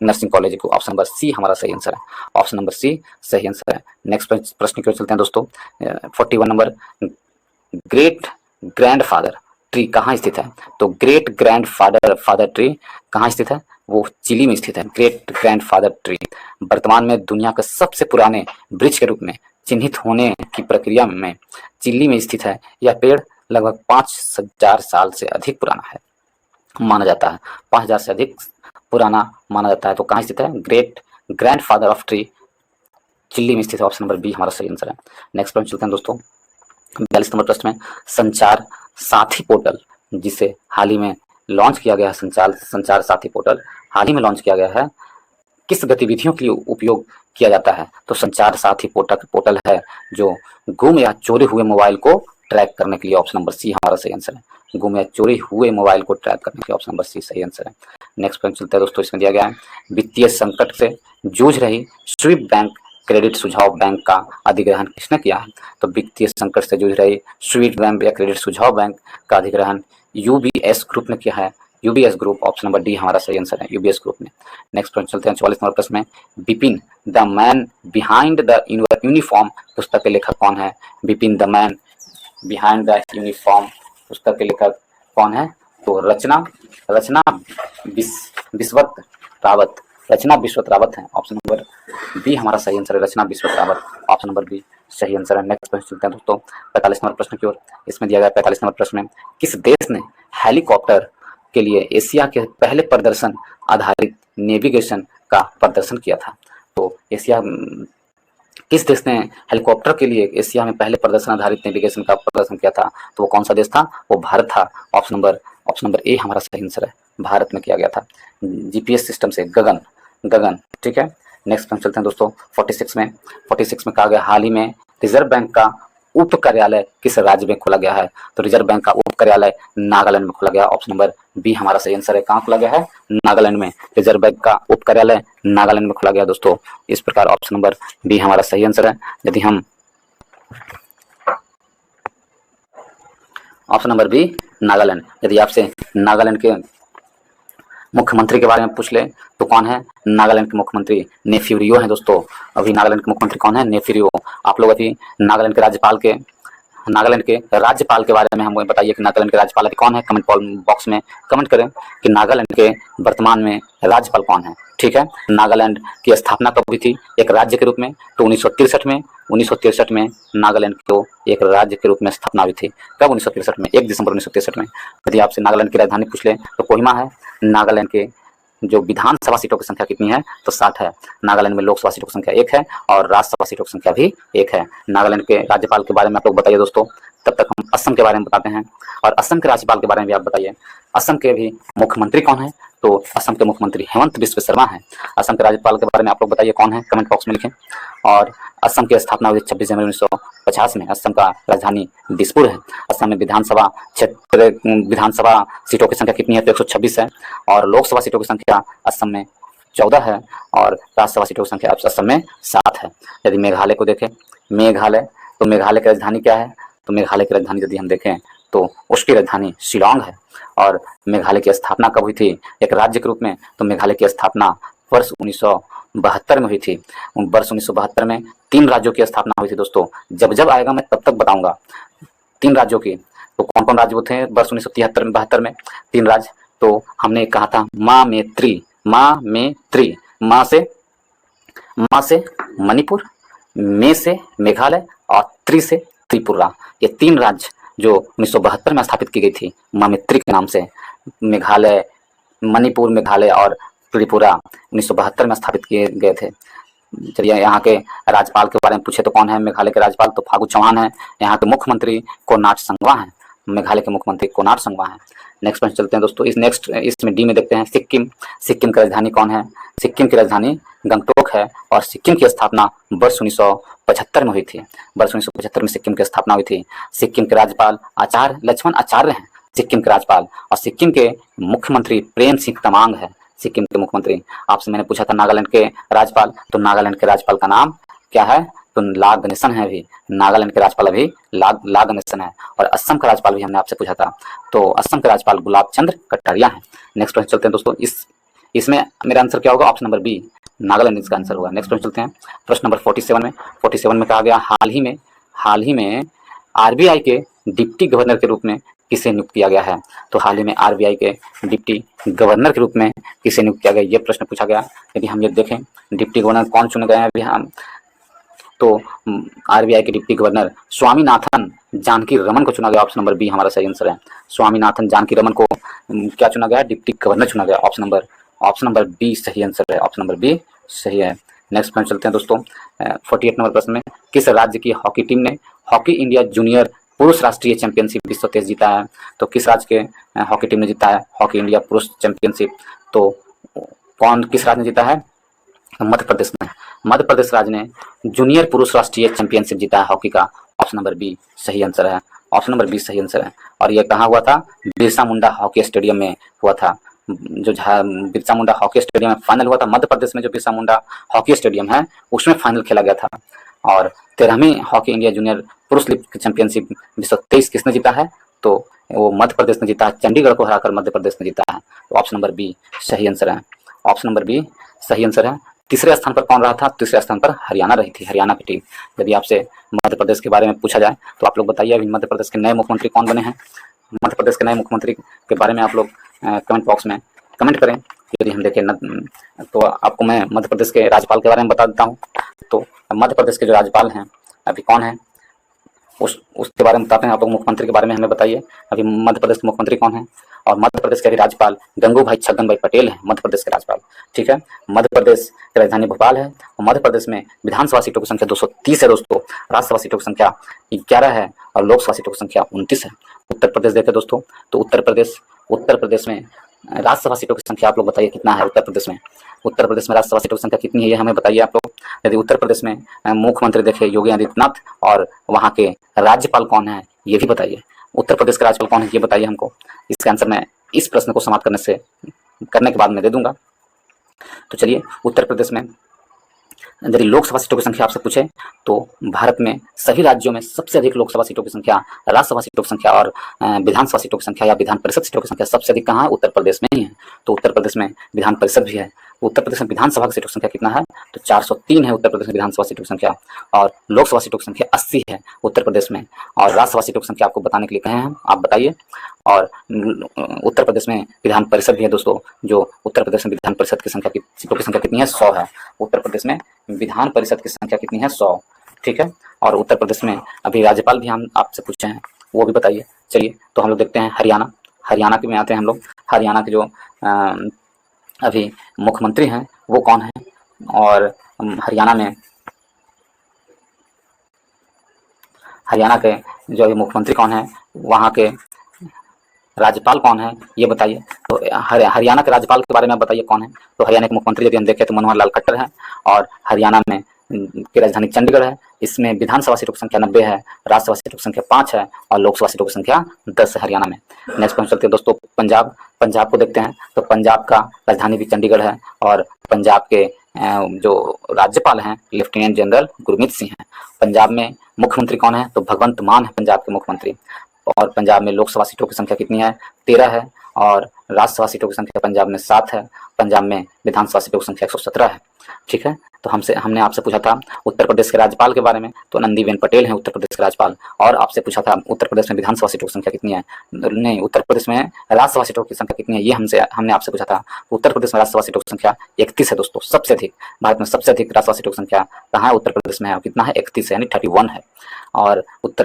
नर्सिंग कॉलेज को। ऑप्शन नंबर सी हमारा सही आंसर है। ऑप्शन नंबर सी सही आंसर है। नेक्स्ट प्रश्न की ओर चलते हैं दोस्तों। 41 नंबर, ग्रेट ग्रैंडफादर ट्री कहाँ स्थित है? तो ग्रेट ग्रैंडफादर ट्री कहाँ स्थित है? वो चिली में स्थित है। ग्रेट ग्रैंडफादर ट्री वर्तमान में दुनिया के सबसे पुराने वृक्ष के रूप में चिन्हित होने की प्रक्रिया में चिली में स्थित है। यह पेड़ लगभग 5000 साल से अधिक पुराना है माना जाता है। 5000 से अधिक पुराना माना जाता है। तो कहाँ स्थित है? Great grandfather of tree chilli में स्थित है। ऑप्शन नंबर बी हमारा सही आंसर है। नेक्स्ट प्रश्न चलते हैं दोस्तों 42 नंबर प्रश्न में, संचार साथी पोर्टल जिसे हाल ही में लॉन्च किया गया है, संचार साथी पोर्टल हाल ही में लॉन्च किया गया है, किस गतिविधियों के लिए उपयोग किया जाता है? तो संचार साथी पोर्टल है जो गुम या चोरी हुए मोबाइल को ट्रैक करने के लिए। ऑप्शन नंबर सी हमारा सही आंसर है। गुम या चोरी हुए मोबाइल को ट्रैक करने के लिए ऑप्शन नंबर सी सही आंसर है। नेक्स्ट प्रश्न चलता है दोस्तों, इसमें दिया गया है, वित्तीय संकट से जूझ रही स्वीप बैंक क्रेडिट सुझाव बैंक का अधिग्रहण किसने किया है? तो वित्तीय संकट से जूझ रही स्वीप बैंक या क्रेडिट सुझाव बैंक का अधिग्रहण यूबीएस ग्रुप ने किया है। UBS group, option number D हमारा सही आंसर है, यूबीएस ग्रुप ने। नेक्स्ट प्रश्न चलते हैं 44 नंबर प्रश्न में, Bipin the man behind the uniform पुस्तक के लेखक कौन है? Bipin the man behind the uniform पुस्तक के लेखक कौन है? तो रचना विश्वत रावत, रचना विश्वत रावत है। ऑप्शन नंबर बी हमारा सही आंसर है, रचना विश्वत रावत, ऑप्शन नंबर बी सही आंसर है। नेक्स्ट प्रश्न चलते हैं दोस्तों 45 नंबर प्रश्न की ओर। इसमें दिया गया 45 नंबर प्रश्न में, किस देश ने हेलीकॉप्टर के लिए एशिया के पहले प्रदर्शन आधारित नेविगेशन का प्रदर्शन किया था? तो एशिया किस देश ने हेलीकॉप्टर के लिए एशिया में पहले प्रदर्शन आधारित नेविगेशन का प्रदर्शन किया था? तो वो कौन सा देश था? वो भारत था। ऑप्शन नंबर ए हमारा सही आंसर है, भारत में किया गया था जीपीएस सिस्टम से गगन। ठीक है। नेक्स्ट प्रश्न चलते हैं दोस्तों 46 में कहा गया, हाल ही में रिजर्व बैंक का उप कार्यालय किस राज्य में खोला गया है? तो रिजर्व बैंक का उप कार्यालय नागालैंड में खोला गया। ऑप्शन नंबर बी हमारा सही आंसर है। कहाँ खोला गया है? नागालैंड में। रिजर्व बैंक का उप कार्यालय नागालैंड में खोला गया दोस्तों। इस प्रकार ऑप्शन नंबर बी हमारा सही आंसर है। यदि हम ऑप्शन नंबर बी नागालैंड, यदि आपसे नागालैंड के मुख्यमंत्री के बारे में पूछ ले तो कौन है? नागालैंड के मुख्यमंत्री नेफ्यूरियो हैं दोस्तों। अभी नागालैंड के मुख्यमंत्री कौन है? नेफ्यूरियो। आप लोग अभी नागालैंड के राज्यपाल के बारे में हमको बताइए कि नागालैंड के राज्यपाल अभी कौन है? कमेंट बॉक्स में कमेंट करें कि नागालैंड के वर्तमान में राज्यपाल कौन है। ठीक है। नागालैंड की स्थापना कब हुई थी एक राज्य के रूप में? तो 1963 में नागालैंड को एक राज्य के रूप में स्थापना हुई थी। कब? 1963 में, 1 दिसंबर 1963 में। यदि आपसे नागालैंड की राजधानी पूछ ले तो कोहिमा है। नागालैंड के जो विधानसभा सीटों की संख्या कितनी है? तो 60 है। नागालैंड में लोकसभा सीटों की संख्या 1 है और राज्यसभा सीटों की संख्या भी 1 है। नागालैंड के राज्यपाल के बारे में आप लोग बताइए दोस्तों। तब तक हम असम के बारे में बताते हैं और असम के राज्यपाल के बारे में भी आप बताइए। असम के भी मुख्यमंत्री कौन है? तो असम के मुख्यमंत्री हेमंत बिस्व शर्मा है। असम के राज्यपाल के बारे में आप लोग बताइए कौन है? कमेंट बॉक्स में लिखें। और असम की स्थापना हुई 26 जनवरी 1950 में। असम का राजधानी दिसपुर है। असम में विधानसभा सीटों की संख्या कितनी है? तो 126 है और लोकसभा सीटों की संख्या असम में 14 है और राज्यसभा सीटों की संख्या असम में 7 है। यदि मेघालय को देखें, तो मेघालय की राजधानी क्या है? तो मेघालय की राजधानी यदि हम देखें तो उसकी राजधानी शिलांग है। और मेघालय की स्थापना कब हुई थी एक राज्य के रूप में? तो मेघालय की स्थापना वर्ष 1972 में हुई थी। वर्ष 1972 में 3 राज्यों की स्थापना हुई थी दोस्तों। जब आएगा मैं तब तक बताऊंगा 3 राज्यों की। तो कौन कौन राज्य वो थे वर्ष 1972 में? 3 राज्य। तो हमने कहा था माँ से मणिपुर, में से मेघालय और त्रि से त्रिपुरा। ये 3 राज्य जो 1972 में स्थापित की गई थी माँ मैत्री के नाम से। मेघालय, मणिपुर, मेघालय और त्रिपुरा 1972 में स्थापित किए गए थे। चलिए यहाँ के राज्यपाल के बारे में पूछे तो कौन है मेघालय के राज्यपाल? तो फागू चौहान है। यहाँ के मुख्यमंत्री कोनराड संगमा है। मेघालय के मुख्यमंत्री कोनराड संगमा है। नेक्स्ट प्रश्न चलते हैं दोस्तों। इसमें डी में देखते हैं सिक्किम की राजधानी कौन है? सिक्किम की राजधानी गंगटोक है और सिक्किम की स्थापना वर्ष 1975 में हुई थी। वर्ष 1975 में सिक्किम की स्थापना हुई थी। सिक्किम के राज्यपाल लक्ष्मण आचार्य हैं सिक्किम के राज्यपाल, और सिक्किम के मुख्यमंत्री प्रेम सिंह तमांग है सिक्किम के मुख्यमंत्री। आपसे मैंने पूछा था नागालैंड के राज्यपाल, तो नागालैंड के राज्यपाल का नाम क्या है? तो ला गणेशन है। अभी नागालैंड के राज्यपाल अभी ला गणेशन है। और असम का राज्यपाल भी हमने आपसे पूछा था, तो असम के राज्यपाल गुलाब चंद्र कटारिया हैं। नेक्स्ट प्रश्न चलते हैं दोस्तों। इसमें मेरा आंसर क्या होगा? ऑप्शन नंबर बी नागालैंड इसका आंसर होगा। नेक्स्ट प्रश्न चलते हैं प्रश्न नंबर 47 में कहा गया, हाल ही में आरबीआई के डिप्टी गवर्नर के रूप में किसे नियुक्त किया गया है? तो हाल ही में आरबीआई के डिप्टी गवर्नर के रूप में किसे नियुक्त किया गया, ये प्रश्न पूछा गया। यदि हम ये देखें डिप्टी गवर्नर कौन चुने गए हैं अभी हम, तो आरबीआई के डिप्टी गवर्नर स्वामीनाथन जानकी रमन को चुना गया। ऑप्शन नंबर बी हमारा सही आंसर है। स्वामीनाथन जानकी रमन को क्या चुना गया? डिप्टी गवर्नर चुना गया। ऑप्शन नंबर बी सही आंसर है। ऑप्शन नंबर बी सही है। नेक्स्ट पॉइंट चलते हैं दोस्तों 48 नंबर प्रश्न में, किस राज्य की हॉकी टीम ने हॉकी इंडिया जूनियर पुरुष राष्ट्रीय चैंपियनशिप 2023 जीता है? तो किस राज्य के हॉकी टीम ने जीता है हॉकी इंडिया पुरुष चैंपियनशिप? तो किस राज्य ने जीता है? मध्य प्रदेश ने। मध्य प्रदेश राज्य ने जूनियर पुरुष राष्ट्रीय चैंपियनशिप जीता है हॉकी का। ऑप्शन नंबर बी सही आंसर है। ऑप्शन नंबर बी सही आंसर है। और ये कहाँ हुआ था? बिरसा मुंडा हॉकी स्टेडियम में हुआ था। जो बिरसा मुंडा हॉकी स्टेडियम में फाइनल हुआ था, मध्य प्रदेश में जो बिरसा मुंडा हॉकी स्टेडियम है उसमें फाइनल खेला गया था। और 13वीं हॉकी इंडिया जूनियर पुरुष लीग चैंपियनशिप 2023 किसने जीता है? तो वो मध्य प्रदेश ने जीता है। चंडीगढ़ को हराकर मध्य प्रदेश ने जीता है। तो ऑप्शन नंबर बी सही आंसर है। ऑप्शन नंबर बी सही आंसर है। तीसरे स्थान पर कौन रहा था? तीसरे स्थान पर हरियाणा रही थी, हरियाणा की टीम। यदि आपसे मध्य प्रदेश के बारे में पूछा जाए तो आप लोग बताइए अभी मध्य प्रदेश के नए मुख्यमंत्री कौन बने हैं? मध्य प्रदेश के नए मुख्यमंत्री के बारे में आप लोग कमेंट बॉक्स में कमेंट करें। यदि हम देखें तो आपको मैं मध्य प्रदेश के राज्यपाल के बारे में बता देता हूँ। तो मध्य प्रदेश के जो राज्यपाल हैं अभी कौन है उसके बारे में बताते हैं। आप लोग मुख्यमंत्री के बारे में हमें बताइए अभी मध्य प्रदेश के मुख्यमंत्री कौन है? और मध्य प्रदेश के अभी राज्यपाल गंगूभाई छगन भाई पटेल हैं, मध्य प्रदेश के राज्यपाल। ठीक है, मध्य प्रदेश की राजधानी भोपाल है और मध्य प्रदेश में विधानसभा सीटों की संख्या 230 है दोस्तों, राज्यसभा सीटों की संख्या 11 है और लोकसभा सीटों की संख्या 29 है। उत्तर प्रदेश देखें दोस्तों तो उत्तर प्रदेश में राज्यसभा सीटों की संख्या आप लोग बताइए कितना है? उत्तर प्रदेश में राज्यसभा सीटों की संख्या कितनी है ये हमें बताइए आप लोग। यदि उत्तर प्रदेश में मुख्यमंत्री देखें योगी आदित्यनाथ और वहाँ के राज्यपाल कौन है ये भी बताइए। उत्तर प्रदेश के राज्यपाल कौन है ये बताइए हमको। इसका आंसर मैं इस प्रश्न को समाप्त करने के बाद मैं दे दूंगा। तो चलिए, उत्तर प्रदेश में यदि लोकसभा सीटों की संख्या आपसे पूछे तो भारत में सभी राज्यों में सबसे अधिक लोकसभा सीटों की संख्या, राज्यसभा सीटों की संख्या और विधानसभा सीटों की संख्या या विधान परिषद सीटों की संख्या सबसे अधिक कहाँ है? उत्तर प्रदेश में ही है। तो उत्तर प्रदेश में विधान परिषद भी है। उत्तर प्रदेश में विधानसभा की सीटों की संख्या कितना है? तो 403 है उत्तर प्रदेश में विधानसभा सीटों की संख्या। और लोकसभा सीटों की संख्या 80 है उत्तर प्रदेश में। और राज्यसभा सीटों की संख्या आपको बताने के लिए कहे हैं, आप बताइए। और उत्तर प्रदेश में विधान परिषद भी है दोस्तों। जो उत्तर प्रदेश में विधान परिषद की संख्या सीटों की संख्या कितनी है? 100 है। उत्तर प्रदेश में विधान परिषद की संख्या कितनी है? 100। ठीक है, और उत्तर प्रदेश में अभी राज्यपाल भी हम आपसे पूछे हैं, वो भी बताइए। चलिए, तो हम लोग देखते हैं हरियाणा के में आते हैं हम लोग। हरियाणा के जो अभी मुख्यमंत्री हैं वो कौन है? और हरियाणा के जो अभी मुख्यमंत्री कौन है, वहाँ के राज्यपाल कौन है ये बताइए। तो हरियाणा के राज्यपाल के बारे में बताइए कौन है। तो हरियाणा के मुख्यमंत्री यदि हम देखें तो मनोहर लाल खट्टर है और हरियाणा में की राजधानी चंडीगढ़ है। इसमें विधानसभा सीटों की संख्या 90 है, राज्यसभा सीटों की संख्या 5 है और लोकसभा सीटों की संख्या 10 है हरियाणा में। नेक्स्ट पॉइंट चलते हैं दोस्तों पंजाब को देखते हैं। तो पंजाब का राजधानी भी चंडीगढ़ है और पंजाब के जो राज्यपाल हैं लेफ्टिनेंट जनरल गुरमीत सिंह हैं। पंजाब में मुख्यमंत्री कौन है? तो भगवंत मान है पंजाब के मुख्यमंत्री। और पंजाब में लोकसभा सीटों की संख्या कितनी है? 13 है और राज्यसभा सीटों की संख्या पंजाब में 7 है। पंजाब में विधानसभा सीटों की संख्या 117 है। ठीक है, तो हमने आपसे पूछा था उत्तर प्रदेश के राज्यपाल के बारे में, तो आनंदीबेन पटेल हैं उत्तर प्रदेश के राज्यपाल। और आपसे पूछा था उत्तर प्रदेश में विधानसभा सीटों की संख्या कितनी है? नहीं, उत्तर प्रदेश में राज्यसभा सीटों की संख्या कितनी है ये हमने आपसे पूछा था। उत्तर प्रदेश में राज्यसभा सीटों की संख्या 31 है दोस्तों, सबसे अधिक। भारत में सबसे अधिक राज्यसभा सीटों की संख्या कहाँ है? उत्तर प्रदेश में है। कितना है? 31 है, यानी 31 है। और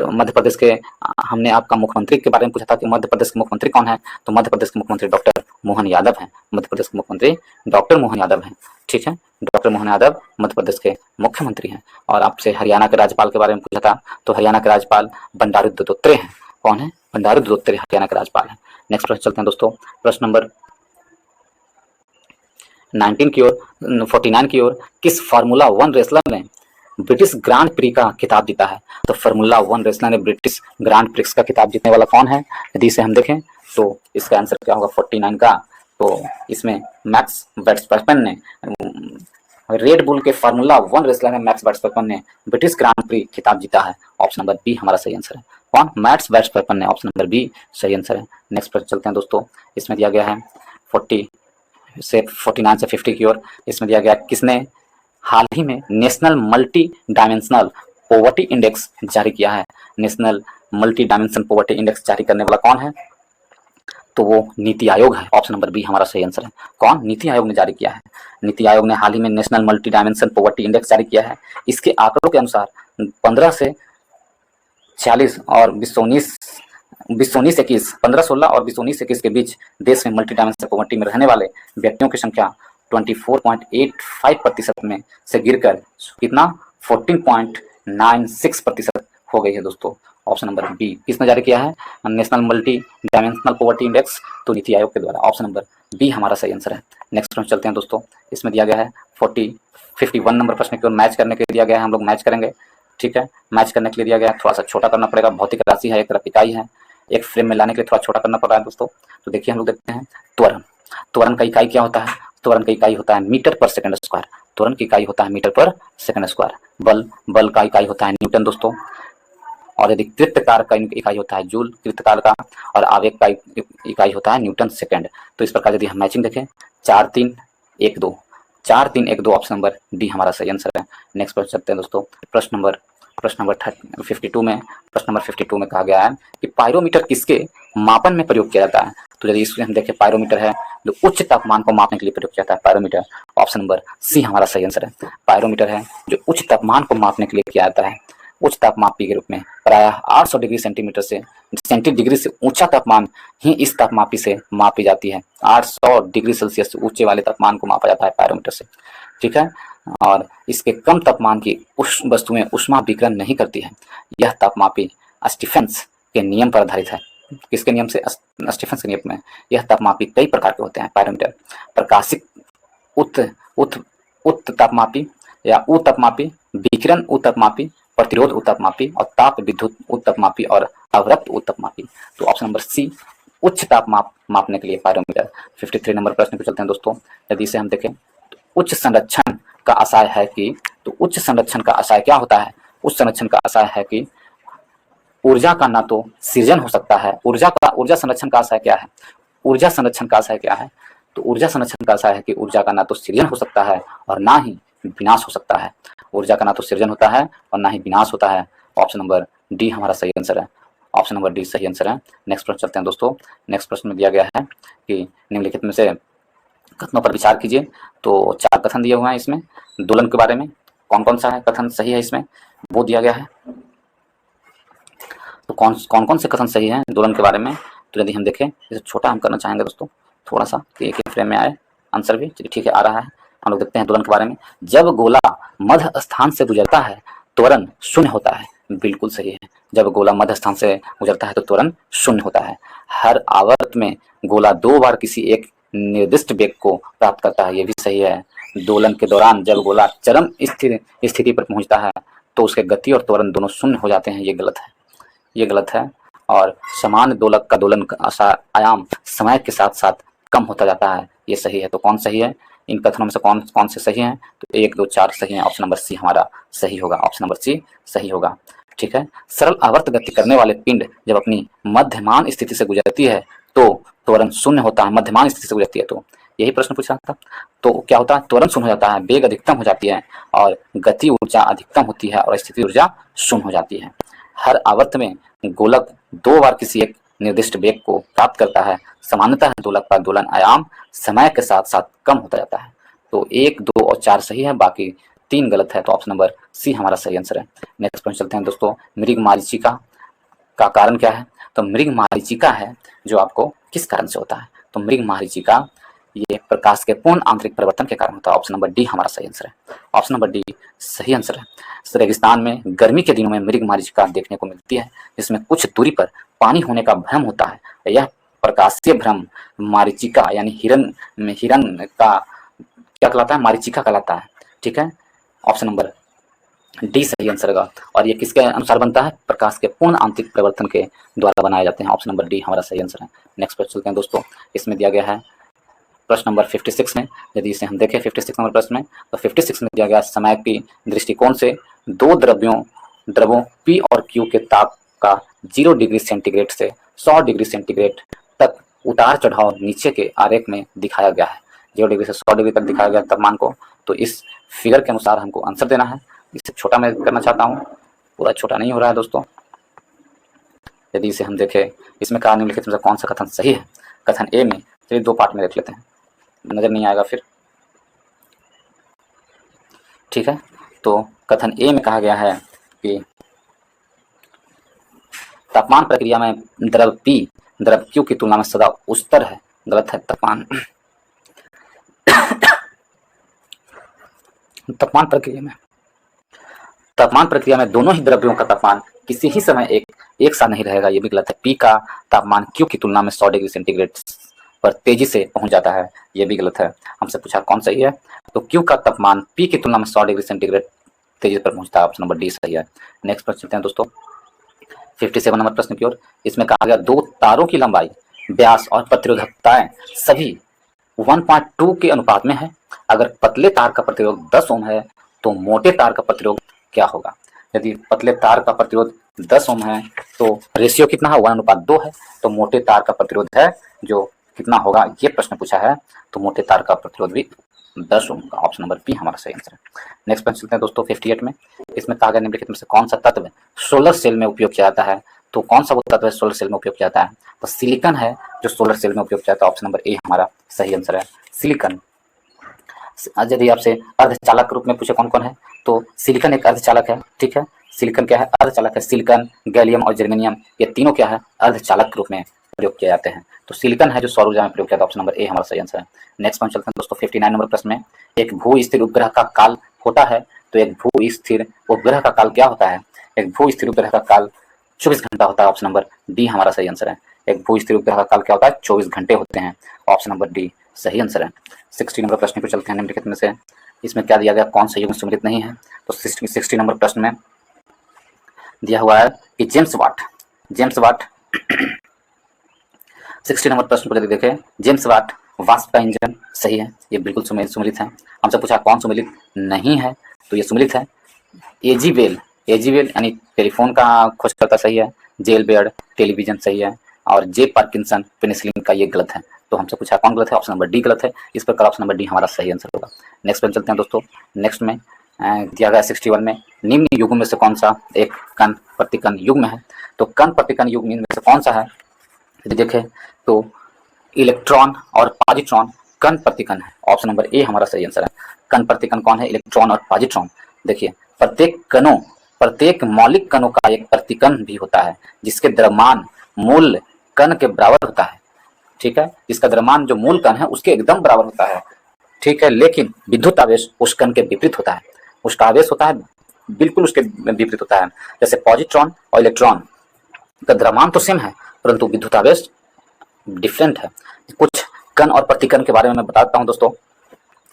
मध्य प्रदेश के हमने आपका मुख्यमंत्री के बारे में पूछा था कि मध्य प्रदेश के मुख्यमंत्री कौन है? तो मध्य प्रदेश के मुख्यमंत्री डॉक्टर मोहन यादव हैं। मध्य प्रदेश के मुख्यमंत्री डॉक्टर मोहन यादव हैं। ठीक है, डॉक्टर मोहन यादव मध्य प्रदेश के मुख्यमंत्री हैं। और आपसे हरियाणा के राज्यपाल के बारे में पूछा था, तो हरियाणा के राज्यपाल बंडारू दत्तात्रेय हैं। कौन है? बंडारू दत्तात्रेय हरियाणा के राज्यपाल हैं। नेक्स्ट प्रश्न चलते हैं दोस्तों, प्रश्न नंबर 49 की ओर किस फार्मूला 1 रेसलर ने ब्रिटिश ग्रांड प्री का खिताब जीता है? तो फार्मूला 1 रेसलर ने ब्रिटिश ग्रांड प्रिक्स का खिताब जीतने वाला कौन है? यदि इसे हम देखें तो इसका आंसर क्या होगा 49 का? तो इसमें मैक्स वर्स्टैपेन ने रेड बुल के फार्मूला 1 रेसलर ने मैक्स वर्स्टैपेन ने ब्रिटिश ग्रांड प्री खिताब जीता है। ऑप्शन नंबर बी हमारा सही आंसर है। कौन? मैक्स वर्स्टैपेन ने। ऑप्शन नंबर बी सही आंसर है। नेक्स्ट पर चलते हैं दोस्तों, इसमें दिया गया है 49 से 50 की ओर। इसमें दिया गया किसने हाल ही में national multi dimensional poverty index जारी किया है? National multi dimension poverty index जारी करने वाला कौन है? तो वो नीति आयोग है। ऑप्शन नंबर बी हमारा सही आंसर है। कौन? नीति आयोग ने जारी किया है। नीति आयोग ने हाल ही में national multi dimension poverty index जारी किया है। इसके आंकड़ों के अनुसार 15 से 40 और 2019-21 15-16 और 2019-21 के बीच देश में मल्टी डायमेंशनल पॉवर्टी में रहने वाले व्यक्तियों की संख्या 24.85% में से गिरकर कितना 14.96% हो गई है दोस्तों। ऑप्शन नंबर बी किसने जारी किया है? National multi dimensional poverty index, तो नीति आयोग के द्वारा। ऑप्शन नंबर बी हमारा सही आंसर है। नेक्स्ट प्रश्न चलते हैं दोस्तों। इसमें दिया गया है 51 नंबर प्रश्न केवल मैच करने के लिए दिया गया है, हम लोग मैच करेंगे। ठीक है, मैच करने के लिए दिया गया है, थोड़ा सा छोटा करना पड़ेगा। भौतिक राशि है, एक तरफ इकाई है, एक फ्रेम में लाने के लिए थोड़ा छोटा करना पड़ रहा है दोस्तों। तो देखिए हम लोग देखते हैं त्वरण। त्वरण का इकाई क्या होता है? त्वरण का इकाई होता है मीटर पर सेकंड स्क्वायर। त्वरण की इकाई होता है मीटर पर सेकंड स्क्वायर। बल का इकाई होता है न्यूटन दोस्तों। और यदि कृत्य का इकाई होता है जूल कृत्य का, और आवेग का इकाई होता है न्यूटन सेकंड। तो इस प्रकार यदि हम मैचिंग देखें 4-3-1-2, 4-3-1-2 ऑप्शन नंबर डी हमारा सही आंसर है। नेक्स्ट प्रश्न चलते हैं दोस्तों। प्रश्न नंबर 52 में कहा गया है कि पायरोमीटर किसके मापन में प्रयोग किया जाता है? तो यदि इसमें हम देखें पायरोमीटर है जो उच्च तापमान को मापने के लिए प्रयोग किया जाता है पायरोमीटर। ऑप्शन नंबर सी हमारा सही आंसर है। पायरोमीटर है जो उच्च तापमान को मापने के लिए किया जाता है। उच्च तापमापी के रूप में प्रायः 800 डिग्री सेंटीग्रेड से ऊंचा तापमान ही इस तापमापी से मापी जाती है। 800 डिग्री सेल्सियस से ऊंचे वाले तापमान को मापा जाता है पायरोमीटर से। ठीक है, और इसके कम तापमान की वस्तुएं ऊष्मा विकिरण नहीं करती है। यह तापमापी स्टीफेंस के नियम पर आधारित है। किसके नियम से? स्टीफेंस के नियम में। यह तापमापी कई प्रकार के होते हैं पायरोमीटर। प्रकाशिक उत तापमापी या उतापमापी, विकिरण उतापमापी, प्रतिरोध उतापमापी और ताप विद्युत उतापमापी और अवरक्त उतापमापी। तो ऑप्शन नंबर सी उच्च तापमाप मापने के लिए पायरोमीटर। 53 नंबर प्रश्न को चलते हैं दोस्तों। यदि इसे हम देखें तो उच्च संरक्षण का आशय है कि, तो उच्च संरक्षण का आशय क्या होता है? उच्च संरक्षण का आशय है कि ऊर्जा का ना तो सृजन हो सकता है, ऊर्जा संरक्षण का आशय क्या है? ऊर्जा संरक्षण का आशय क्या है? तो ऊर्जा संरक्षण का आशय है कि ऊर्जा का ना तो सृजन हो सकता है और ना ही विनाश हो सकता है। ऊर्जा का ना तो सृजन होता है और ना ही विनाश होता है। ऑप्शन नंबर डी हमारा सही आंसर है। ऑप्शन नंबर डी सही आंसर है। नेक्स्ट प्रश्न चलते हैं दोस्तों। नेक्स्ट प्रश्न में दिया गया है कि निम्नलिखित में से कथनों पर विचार कीजिए। तो 4 कथन दिए हुए हैं इसमें दोलन के बारे में। कौन कौन सा है कथन सही है इसमें, वो दिया गया है। तो कौन से कथन सही हैं दोलन के बारे में? तो यदि हम देखें, इसे छोटा हम करना चाहेंगे दोस्तों थोड़ा सा, कि एक ही फ्रेम में आए आंसर भी। ठीक है, आ रहा है। हम लोग देखते हैं दोलन के बारे में। जब गोला मध्य स्थान से गुजरता है त्वरण शून्य होता है। बिल्कुल सही है। जब गोला मध्य स्थान से गुजरता है तो त्वरण शून्य होता है। हर आवर्त में गोला 2 बार किसी एक निर्दिष्ट वेग को प्राप्त करता है। ये भी सही है। दोलन के दौरान जब गोला चरम स्थिति पर पहुंचता है तो उसके गति और त्वरण दोनों शून्य हो जाते हैं। ये गलत है, ये गलत है। और समान दोलक का दोलन का आयाम समय के साथ साथ कम होता जाता है। ये सही है। तो कौन सही है? इन कथनों में से कौन से सही हैं? तो 1, 2, 4 सही हैं। ऑप्शन नंबर सी हमारा सही होगा। ऑप्शन नंबर सी सही होगा। ठीक है, सरल आवर्त गति करने वाले पिंड जब अपनी मध्यमान स्थिति से गुजरती है तो त्वरण शून्य होता है। मध्यमान स्थिति से गुजरती है तो यही प्रश्न पूछा था। तो क्या होता है? त्वरण शून्य हो जाता है, वेग अधिकतम हो जाती है और गति ऊर्जा अधिकतम होती है और स्थिति ऊर्जा शून्य हो जाती है। हर आवर्त में गोलक 2 बार किसी एक निर्दिष्ट वेग को प्राप्त करता है। सामान्यतः दोलक का दोलन आयाम समय के साथ साथ कम होता जाता है। तो 1, 2 और 4 सही है, बाकी 3 गलत है। तो ऑप्शन नंबर सी हमारा सही आंसर है। नेक्स्ट प्रश्न चलते हैं दोस्तों। मृगमरीचिका का कारण क्या है? तो मृगमरीचिका है जो आपको किस कारण से होता है? तो मृगमरीचिका ये प्रकाश के पूर्ण आंतरिक परिवर्तन के कारण होता है। ऑप्शन नंबर डी हमारा सही आंसर है। ऑप्शन नंबर डी सही आंसर है। रेगिस्तान में गर्मी के दिनों में मृगमरीचिका देखने को मिलती है, जिसमें कुछ दूरी पर पानी होने का भ्रम होता है। यह प्रकाशीय भ्रम मरीचिका यानी हिरन का क्या कहलाता है? मरीचिका कहलाता है। ठीक है, ऑप्शन नंबर डी सही आंसर होगा। और ये किसके अनुसार बनता है? प्रकाश के पूर्ण आंतरिक परिवर्तन के द्वारा बनाए जाते हैं। ऑप्शन नंबर डी हमारा सही आंसर है। नेक्स्ट प्रश्न चलते हैं दोस्तों। इसमें दिया गया है प्रश्न नंबर 56 में। यदि इसे हम देखें 56 नंबर प्रश्न में, तो 56 में दिया गया समय की दृष्टिकोण से 2 द्रवों P और Q के ताप का 0 डिग्री सेंटीग्रेड से 100 डिग्री सेंटीग्रेड तक उतार चढ़ाव नीचे के आरेख में दिखाया गया है। 0 डिग्री से 100 डिग्री तक दिखाया गया तापमान को। तो इस फिगर के अनुसार हमको आंसर देना है। इसे छोटा मैं करना चाहता हूँ, पूरा छोटा नहीं हो रहा है दोस्तों। यदि इसे हम देखें, इसमें कहा निम्नलिखित में से कौन सा कथन सही है? कथन ए में, चलिए 2 पार्ट में देख लेते हैं, नजर नहीं आएगा फिर। ठीक है, तो कथन ए में कहा गया है कि तापमान प्रक्रिया में द्रव P द्रव Q की तुलना में सदा उच्चतर है। गलत है। तापमान तापमान प्रक्रिया में दोनों ही द्रव्यों का तापमान किसी ही समय एक साथ नहीं रहेगा, ये भी गलत है। P का तापमान Q की तुलना में 100 डिग्री सेंटीग्रेड पर तेजी से पहुंच जाता है, ये भी गलत है। हमसे पूछा कौन सही है, तो Q का तापमान P की तुलना में 100 डिग्री सेंटीग्रेड तेजी पर पहुंचता है, ऑप्शन नंबर डी सही है। नेक्स्ट प्रश्न चलते हैं दोस्तों 57 नंबर प्रश्न की ओर। इसमें कहा गया दो तारों की लंबाई, व्यास और प्रतिरोधकताएं सभी 1.2 के अनुपात में है। अगर पतले तार का प्रतिरोध 10 ओम है तो मोटे तार का प्रतिरोध क्या होगा। यदि पतले तार का प्रतिरोध 10 ओम है तो रेशियो कितना है, 1:2 है। तो मोटे तार का प्रतिरोध है जो कितना होगा, ये प्रश्न पूछा है, तो मोटे तार का प्रतिरोध भी 10 ओम का, ऑप्शन नंबर बी हमारा सही आंसर है। नेक्स्ट प्रश्न चलते हैं दोस्तों 58 में। इसमें कहा गया निम्नलिखित में से कौन सा तत्व सोलर सेल में उपयोग किया जाता है। तो कौन सा वो तत्व है सोलर सेल में उपयोग किया जाता है, तो सिलिकॉन है जो सोलर सेल में उपयोग किया जाता है, ऑप्शन नंबर ए हमारा सही आंसर है, सिलिकॉन। यदि आपसे अर्धचालक के रूप में पूछे कौन कौन है, तो सिलिकॉन एक अर्धचालक है, ठीक है। सिलिकॉन क्या है, अर्धचालक है। सिलिकॉन, गैलियम और जर्मेनियम ये तीनों क्या है, अर्धचालक के रूप में प्रयोग किए जाते हैं। तो सिलिकॉन है जो सौर ऊर्जा में प्रयोग किया जाता है, ऑप्शन नंबर ए हमारा सही आंसर है। नेक्स्ट पॉइंट चलते हैं दोस्तों 59 नंबर प्रश्न में। एक भू स्थिर उपग्रह का काल होता है, तो एक भू स्थिर उपग्रह का काल क्या होता है। एक भू स्थिर उपग्रह का काल 24 घंटा होता है, ऑप्शन नंबर डी हमारा सही आंसर है। एक भू स्थिर उपग्रह का काल क्या होता है, 24 घंटे होते हैं, ऑप्शन नंबर डी सही आंसर है। 60 नंबर प्रश्न पर चलते हैं निम्नलिखित में से इसमें क्या दिया गया, कौन सा युग्म सम्मिलित नहीं है। तो 60 नंबर प्रश्न में दिया हुआ है कि जेम्स वाट 60 नंबर प्रश्न पर यदि देखें, जेम्स वाट वाष्प का इंजन सही है, ये बिल्कुल सुमिलित है। हमसे पूछा कौन सुमिलित नहीं है, तो ये सुमिलित है। एजी वेल यानी टेलीफोन का खोजकर्ता सही है। जेल बेयर्ड टेलीविजन सही है, और जे पार्किंसन पेनिसिलिन का ये गलत है। तो हमसे पूछा कौन गलत है, ऑप्शन नंबर डी गलत है। इस प्रकार ऑप्शन नंबर डी हमारा सही आंसर होगा। नेक्स्ट पर चलते हैं दोस्तों। नेक्स्ट में दिया गया 61 में निम्न युग्म में से कौन सा एक कण प्रतिकण युग्म है। तो कण प्रतिकण युग्म में से कौन सा है, यदि देखें तो इलेक्ट्रॉन और पॉजिट्रॉन कण प्रतिकण है, ऑप्शन नंबर ए हमारा सही आंसर है। कण प्रतिकण कौन है, इलेक्ट्रॉन और पॉजिट्रॉन। देखिए प्रत्येक मौलिक कणों का एक प्रतिकण भी होता है जिसके द्रव्यमान मूल कण के बराबर होता है, ठीक है। इसका द्रव्यमान जो मूल कण है उसके एकदम बराबर होता है, ठीक है। लेकिन विद्युत आवेश उस कण के विपरीत होता है, उसका आवेश होता है बिल्कुल उसके विपरीत होता है। जैसे पॉजिट्रॉन और इलेक्ट्रॉन का द्रव्यमान तो सेम है परंतु विद्युत आवेश डिफरेंट है। कुछ कण और प्रतिकण के बारे में मैं बताता हूं दोस्तों।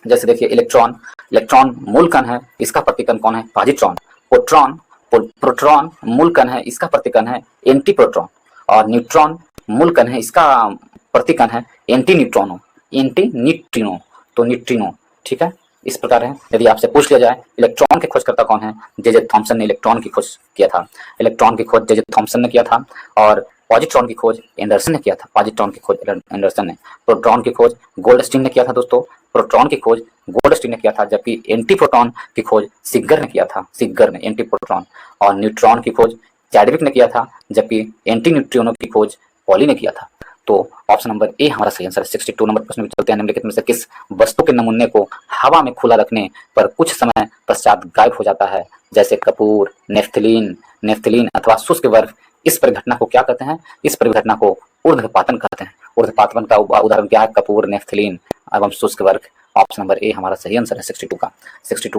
जैसे देखिए इलेक्ट्रॉन मूल कण है, इसका प्रतिकण कौन है, पॉजिट्रॉन। प्रोटॉन मूल कण है, इसका प्रतिकण है एंटी प्रोटॉन। और न्यूट्रॉन मूल कण है, इसका प्रतिकण है एंटी न्यूट्रिनो, तो न्यूट्रिनो, ठीक है। इस प्रकार है। यदि आपसे पूछ लिया जाए इलेक्ट्रॉन के खोजकर्ता कौन है, जे थॉमसन ने इलेक्ट्रॉन की खोज किया था। इलेक्ट्रॉन की खोज जे थॉमसन ने किया था, और पॉजिट्रॉन की खोज एंडरसन ने किया था। पॉजिट्रॉन की खोज एंडरसन ने, प्रोटॉन की खोज गोल्डस्टीन ने किया था दोस्तों। प्रोटॉन की खोज गोल्डस्टीन ने किया था, जबकि एंटी प्रोटॉन की खोज सिग्गर ने किया था, सिग्गर ने एंटी प्रोटॉन। और न्यूट्रॉन की खोज चैडविक ने किया था, जबकि एंटी न्यूट्रिनो की खोज पॉली ने किया था। तो ऑप्शन नंबर ए हमारा सही आंसर है। 62 नंबर प्रश्न में चलते हैं। निम्नलिखित में से किस वस्तु के नमूने को हवा में खुला रखने पर कुछ समय पश्चात गायब हो जाता है, जैसे कपूर, नेफ्थलीन अथवा शुष्क बर्फ। इस परिघटना को क्या कहते हैं, इस परिघटना को ऊर्ध्वपातन कहते हैं। ऊर्ध्वपातन का उदाहरण क्या है, कपूर, नेफ्थलीन एवं शुष्क बर्फ। ऑप्शन नंबर ए हमारा सही आंसर है 62 का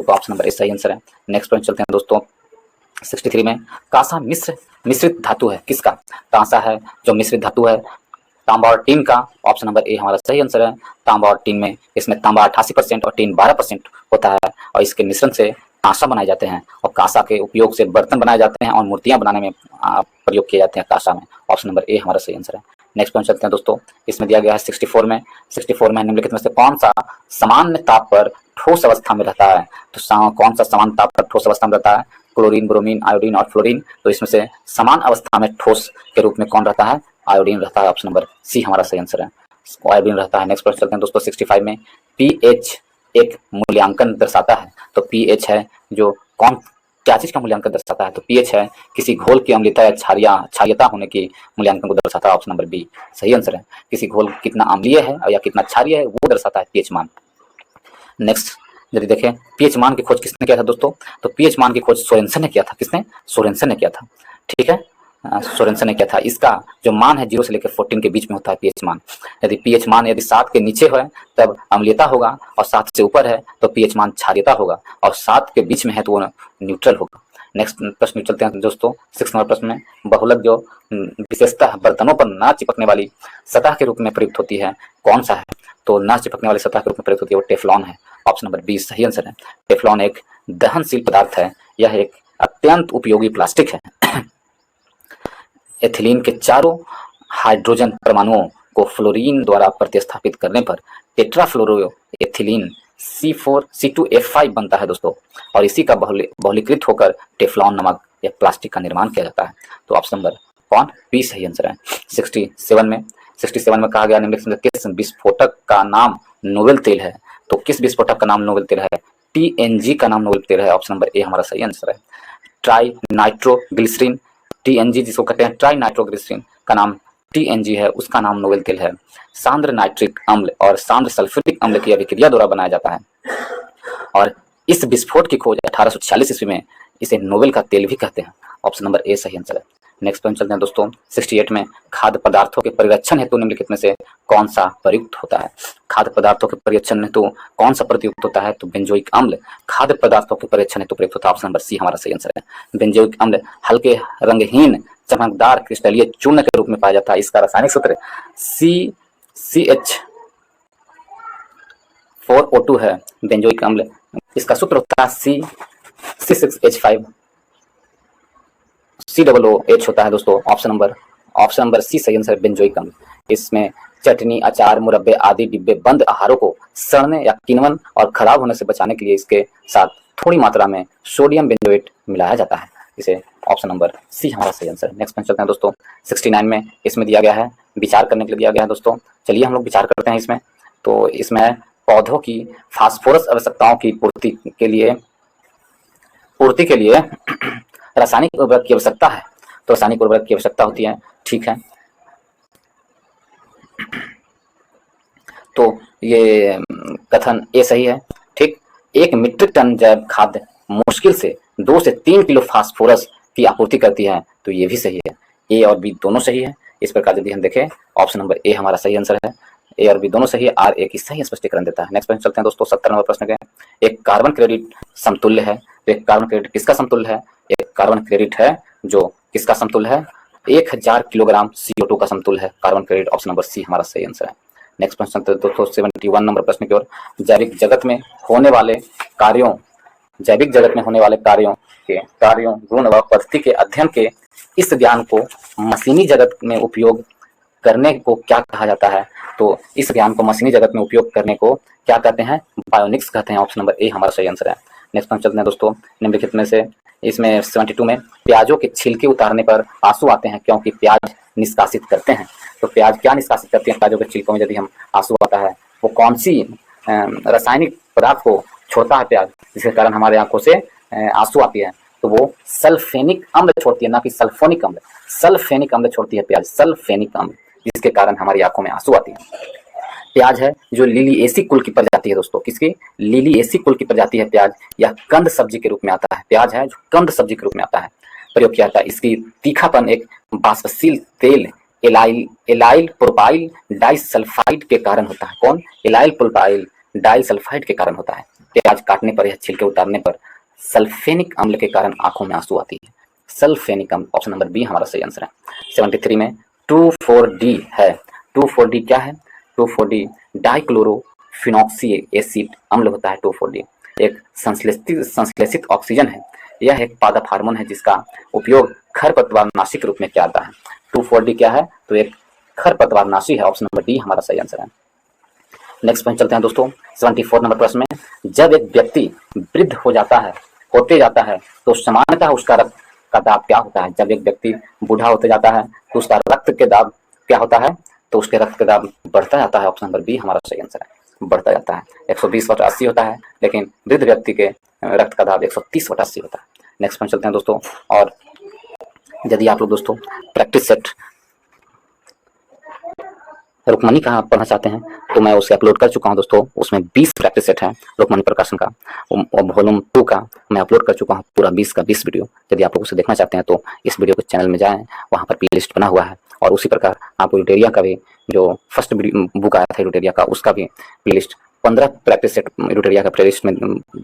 ऑप्शन नंबर ए सही आंसर है। नेक्स्ट पॉइंट चलते हैं दोस्तों 63 में। कांसा मिश्रित धातु है किसका, कांसा है जो मिश्रित धातु है तांबा और टीन का, ऑप्शन नंबर ए हमारा सही आंसर है। तांबा और टीन में, इसमें तांबा 88% और टीन 12% होता है, और इसके मिश्रण से कांसा बनाए जाते हैं, और कांसा के उपयोग से बर्तन बनाए जाते हैं और मूर्तियां बनाने में प्रयोग किए जाते हैं कांसा में। ऑप्शन नंबर ए हमारा सही आंसर है। नेक्स्ट पॉइंट चलते हैं दोस्तों। इसमें दिया गया है 64 में निम्नलिखित में से कौन सा सामान्य ताप पर ठोस अवस्था में रहता है। तो कौन सा सामान्य ताप पर ठोस अवस्था में रहता है, क्लोरीन, ब्रोमीन, आयोडीन और फ्लोरीन। तो इसमें से समान अवस्था में ठोस के रूप में कौन रहता है, आयोडीन रहता है। ऑप्शन नंबर सी हमारा सही आंसर है, आयोडीन रहता है। नेक्स्ट प्रश्न चलते हैं दोस्तों 65 में। पीएच एक मूल्यांकन दर्शाता है, तो पीएच है जो क्या चीज का मूल्यांकन दर्शाता है, तो पीएच है किसी घोल की अम्लता या क्षारीयता होने की मूल्यांकन को दर्शाता है। ऑप्शन नंबर बी सही आंसर है। किसी घोल कितना अम्लीय है या कितना क्षारीय है वो दर्शाता है पीएच मान। नेक्स्ट यदि देखें पीएच मान की खोज किसने किया था दोस्तों, तो पीएच मान की खोज सोरेनसन ने किया था। किसने, सोरेनसन ने किया था, ठीक है। सोरेनसन ने किया था। इसका जो मान है 0 से लेकर 14 के बीच में होता है पीएच मान। यदि पीएच मान यदि 7 के नीचे है तब अम्लीयता होगा, और 7 से ऊपर है तो पीएच मान क्षारीयता होगा, और 7 के बीच में है तो वो न्यूट्रल होगा। नेक्स्ट प्रश्न चलते हैं दोस्तों, 6 नंबर प्रश्न में। बहुलक जो विशेषता बर्तनों पर ना चिपकने वाली सतह के रूप में प्रयुक्त होती है, कौन सा है? तो ना चिपकने वाली सतह के रूप में प्रयुक्त होती है वो टेफ्लॉन है। ऑप्शन नंबर बी सही आंसर है। टेफ्लॉन एक दहनशील पदार्थ है, यह एक अत्यंत उपयोगी प्लास्टिक है। एथिलीन के चारों हाइड्रोजन परमाणुओं को फ्लोरीन द्वारा प्रतिस्थापित करने पर टेट्राफ्लोरो एथिलीन C4C2F5 बनता है दोस्तों, और इसी का बहुलीकृत होकर टेफ्लॉन नामक एक प्लास्टिक का निर्माण किया जाता है। तो ऑप्शन नंबर कौन? बी सही आंसर है। 67 में कहा गया निम्नलिखित में किस विस्फोटक का नाम नोबेल तेल है? तो किस विस्फोटक का नाम नोबेल तेल है? TNG का नाम नोबेल तेल है। ऑप्शन नंबर ए हमारा सही आंसर है। ट्राई नाइट्रोग्लिसरीन, TNG जिसको कहते हैं ट्राई नाइट्रोग्लिसरीन का नाम TNG है, उसका नाम नोबेल तेल है। सांद्र नाइट्रिक अम्ल और सांद्र सल्फ्यूरिक अम्ल की अभिक्रिया द्वारा बनाया जाता है, और इस विस्फोट की खोज 1846 ईस्वी में इसे नोबेल का तेल भी कहते हैं। ऑप्शन नंबर ए सही आंसर है। नेक्स्ट पॉइंट चलते हैं दोस्तों, 68 में खाद्य पदार्थों के परिरक्षण हेतु निम्नलिखित में से कौन सा प्रयुक्त होता है? खाद्य पदार्थों के परिरक्षण हेतु कौन सा प्रयुक्त होता है? तो बेंजोइक अम्ल खाद्य पदार्थों के परिरक्षण हेतु प्रयुक्त होता है। ऑप्शन नंबर सी हमारा सही आंसर है। बेंजोइक अम्ल हल्के रंगहीन चमकदार क्रिस्टलीय चूर्ण के रूप में पाया जाता है। इसका रासायनिक सूत्र CH4O2 है। बेंजोइक अम्ल इसका सूत्र होता है C6H5 COOH होता है दोस्तों। ऑप्शन नंबर सी सही आंसर है, बेंजोइक अम्ल। इसमें चटनी, अचार, मुरब्बे आदि डिब्बे बंद आहारों को सड़ने या किण्वन और खराब होने से बचाने के लिए इसके साथ थोड़ी मात्रा में सोडियम बेंजोएट मिलाया जाता है। इसे ऑप्शन नंबर सी हमारा सही आंसर है। नेक्स्ट पॉइंट चलते हैं दोस्तों, 69 में इसमें दिया गया है, विचार करने के लिए दिया गया है दोस्तों। चलिए हम लोग विचार करते हैं इसमें। तो इसमें पौधों की फास्फोरस आवश्यकताओं की पूर्ति के लिए रासायनिक उर्वरक की आवश्यकता है। तो रासायनिक उर्वरक की आवश्यकता होती है, ठीक है। तो ये कथन ए सही है, ठीक। 1 मीट्रिक टन जैव खाद्य मुश्किल से 2 से 3 किलो फास्फोरस की आपूर्ति करती है, तो ये भी सही है। ए और बी दोनों सही है। इस प्रकार यदि हम देखें, ऑप्शन नंबर ए हमारा सही आंसर है। ए और बी दोनों सही है, आर ए की सही स्पष्टीकरण देता है। नेक्स्ट पॉइंट चलते हैं दोस्तों, 70 नंबर प्रश्न के। एक कार्बन क्रेडिट समतुल्य है, तो एक कार्बन क्रेडिट किसका समतुल्य है? एक कार्बन क्रेडिट है जो किसका समतुल्य है? 1000 किलोग्राम CO2 का समतुल्य है carbon credit. Option number C हमारा सही आंसर है। नेक्स्ट प्रश्न चलते हैं दोस्तों, 71 नंबर प्रश्न की ओर। जैविक जगत में होने वाले कार्यों के गुण व पद्धति के अध्ययन के इस ज्ञान को मशीनी जगत में उपयोग करने को क्या कहा जाता है? तो इस ज्ञान को मशीनी जगत में उपयोग करने को क्या कहते हैं? बायोनिक्स कहते हैं। ऑप्शन नंबर ए हमारा सही आंसर है। नेक्स्ट पॉइंट चलते हैं दोस्तों, निम्नलिखित में से इसमें 72 में प्याजों के छिलके उतारने पर आंसू आते हैं क्योंकि प्याज निष्कासित करते हैं। तो प्याज क्या निष्कासित करती है? प्याजों के छिलकों में यदि हम आंसू आता है, वो कौन सी रासायनिक पदार्थ को छोड़ता है प्याज, जिसके कारण हमारे आंखों से आंसू आती है? तो वो सल्फेनिक अम्ल छोड़ती है, ना कि सल्फोनिक अम्ल। सल्फेनिक अम्ल छोड़ती है प्याज, सल्फेनिक अम्ल, जिसके कारण हमारी आंखों में आंसू आती है। प्याज है जो लिलिएसी कुल की प्रजाति है दोस्तों। किसकी? लिलिएसी कुल की प्रजाति है प्याज। यह कंद सब्जी के रूप में आता है। प्याज है जो कंद सब्जी के रूप में आता है, प्रयोग किया जाता है। इसकी तीखापन एक वाष्पशील तेल एलाइल प्रोपाइल डाइसल्फाइड के कारण होता है। कौन? एलाइल प्रोपाइल डाइसल्फाइड के कारण होता है। प्याज काटने पर या छिलके उतारने पर सल्फेनिक अम्ल के कारण आंखों में आंसू आती है। सल्फेनिक अम्ल, ऑप्शन नंबर बी हमारा सही आंसर है। 73 में 2,4-D है। 2,4-D क्या है? 2,4-D डाइक्लोरोफिनॉक्सी एसिड अम्ल होता है। 2,4-D एक संश्लेषित ऑक्सीजन है। यह एक पादप हार्मोन है जिसका उपयोग खरपतवारनाशी के रूप में किया जाता है। 2,4-D क्या है? तो एक खरपतवारनाशी है। ऑप्शन नंबर डी हमारा सही आंसर है। नेक्स्ट पॉइंट चलते हैं दोस्तों, 74 नंबर प्रश्न में। जब एक व्यक्ति वृद्ध होते जाता है तो सामान्यतः उसका रक्त का दाब क्या होता है? जब एक व्यक्ति बूढ़ा होते जाता है तो उसका रक्त के दाब क्या होता है? तो उसके रक्त का दाब बढ़ता जाता है। ऑप्शन नंबर बी हमारा सही आंसर है, बढ़ता जाता है। 120/80 होता है, लेकिन वृद्ध व्यक्ति के रक्त का दाब 130/80 होता है। नेक्स्ट पॉइंट चलते हैं दोस्तों, और यदि आप लोग दोस्तों प्रैक्टिस सेट रुक्मणी का आप पढ़ना चाहते हैं तो मैं उसे अपलोड कर चुका हूं दोस्तों। उसमें 20 प्रैक्टिस सेट है रुक्मणी प्रकाशन का, और वॉल्यूम 2 का मैं अपलोड कर चुका हूं पूरा 20 का 20 वीडियो। यदि आप लोग उसे देखना चाहते हैं तो इस वीडियो के चैनल में जाएं, वहां पर प्ले लिस्ट बना हुआ है। और उसी प्रकार आपको यूटेरिया का भी जो फर्स्ट बुक आया था यूटेरिया का, उसका भी प्ले लिस्ट 15 प्रैक्टिस सेट यूटेरिया का प्ले लिस्ट में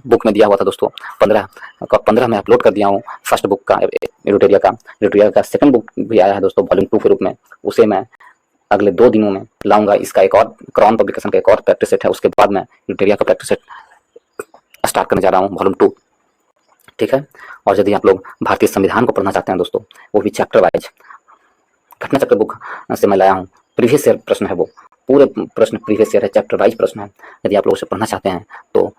बुक में दिया हुआ था दोस्तों। 15 मैं अपलोड कर दिया हूँ फर्स्ट बुक का यूटेरिया का सेकंड बुक भी आया है दोस्तों वॉल्यूम 2 के रूप में। उसे मैं अगले 2 दिनों में लाऊंगा। इसका एक और क्रॉन पब्लिकेशन का एक और प्रैक्टिस सेट है, उसके बाद मैं यूटेरिया का प्रैक्टिस सेट स्टार्ट करने जा रहा हूँ वॉल्यूम 2, ठीक है। और यदि आप लोग भारतीय संविधान को पढ़ना चाहते हैं दोस्तों, वो भी चैप्टर वाइज घटना चक्र बुक से मैं लाया हूँ। प्रीवियस ईयर प्रश्न है, वो पूरे प्रश्न प्रीवियस ईयर है, चैप्टर वाइज प्रश्न है। यदि आप लोग उसे पढ़ना चाहते हैं तो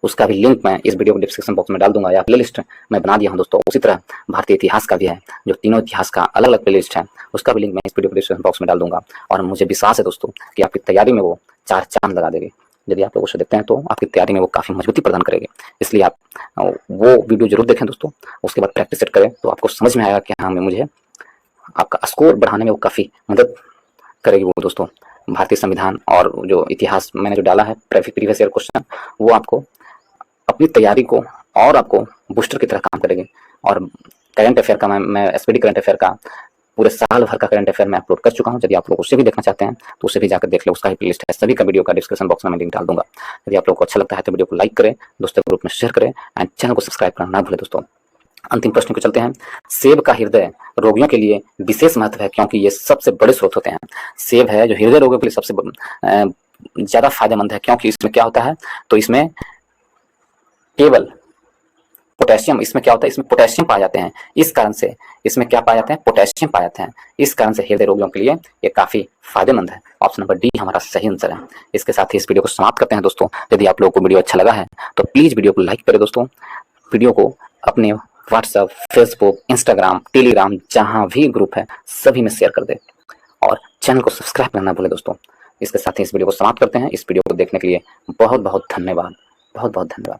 उसका भी लिंक मैं इस वीडियो को डिस्क्रिप्शन बॉक्स में डाल दूंगा, या प्ले लिस्ट मैं बना दिया हूँ दोस्तों। उसी तरह भारतीय इतिहास का भी है, जो तीनों इतिहास का अलग अलग प्ले लिस्ट है, उसका भी लिंक मैं इस वीडियो को डिस्क्रिप्शन बॉक्स में डाल दूंगा। और मुझे विश्वास है दोस्तों कि आपकी तैयारी में वो 4 चांद लगा देगी। यदि आप लोग उसे देखते हैं तो आपकी तैयारी में वो काफ़ी मजबूती प्रदान करेगी। इसलिए आप वो वीडियो जरूर देखें दोस्तों, उसके बाद प्रैक्टिस सेट करें तो आपको समझ में आएगा कि हाँ मुझे आपका स्कोर बढ़ाने में वो काफ़ी मदद करेगी वो दोस्तों। भारतीय संविधान और जो इतिहास मैंने जो डाला है प्रीवियस ईयर क्वेश्चन, वो आपको अपनी तैयारी को और आपको बूस्टर की तरह काम करेगी। और करंट अफेयर का मैं एसपीडी करंट अफेयर का पूरे साल भर का करंट अफेयर मैं अपलोड कर चुका हूं। यदि आप लोग उसे भी देखना चाहते हैं तो उसे भी जाकर देख ले, उसका ही प्लेलिस्ट है। सभी का वीडियो का डिस्क्रिप्शन बॉक्स में मैं लिंक डाल दूंगा। यदि आप लोग को अच्छा लगता है तो वीडियो को लाइक करें, दोस्तों ग्रुप में शेयर करें, एंड चैनल को सब्सक्राइब करना ना भूलें दोस्तों। अंतिम प्रश्न को चलते हैं। सेब का हृदय रोगियों के लिए विशेष महत्व है क्योंकि ये सबसे बड़े स्रोत होते हैं। सेब है जो हृदय रोगियों के लिए सबसे ज्यादा फायदेमंद है, क्योंकि इसमें क्या होता है, तो इसमें केवल पोटेशियम, इसमें क्या होता है, इसमें पोटेशियम पाए जाते हैं। इस कारण से इसमें क्या पाए जाते हैं, पोटेशियम पाए जाते हैं। इस कारण से हृदय रोगियों के लिए ये काफी फायदेमंद है। ऑप्शन नंबर डी हमारा सही आंसर है। इसके साथ ही इस वीडियो को समाप्त करते हैं दोस्तों। यदि आप लोगों को वीडियो अच्छा लगा है तो प्लीज वीडियो को लाइक करें दोस्तों। वीडियो को अपने व्हाट्सएप, फेसबुक, इंस्टाग्राम, टेलीग्राम, जहां भी ग्रुप है सभी में शेयर कर दे, और चैनल को सब्सक्राइब करना भूले दोस्तों। इसके साथ ही इस वीडियो को समाप्त करते हैं। इस वीडियो को देखने के लिए बहुत बहुत धन्यवाद, बहुत बहुत धन्यवाद।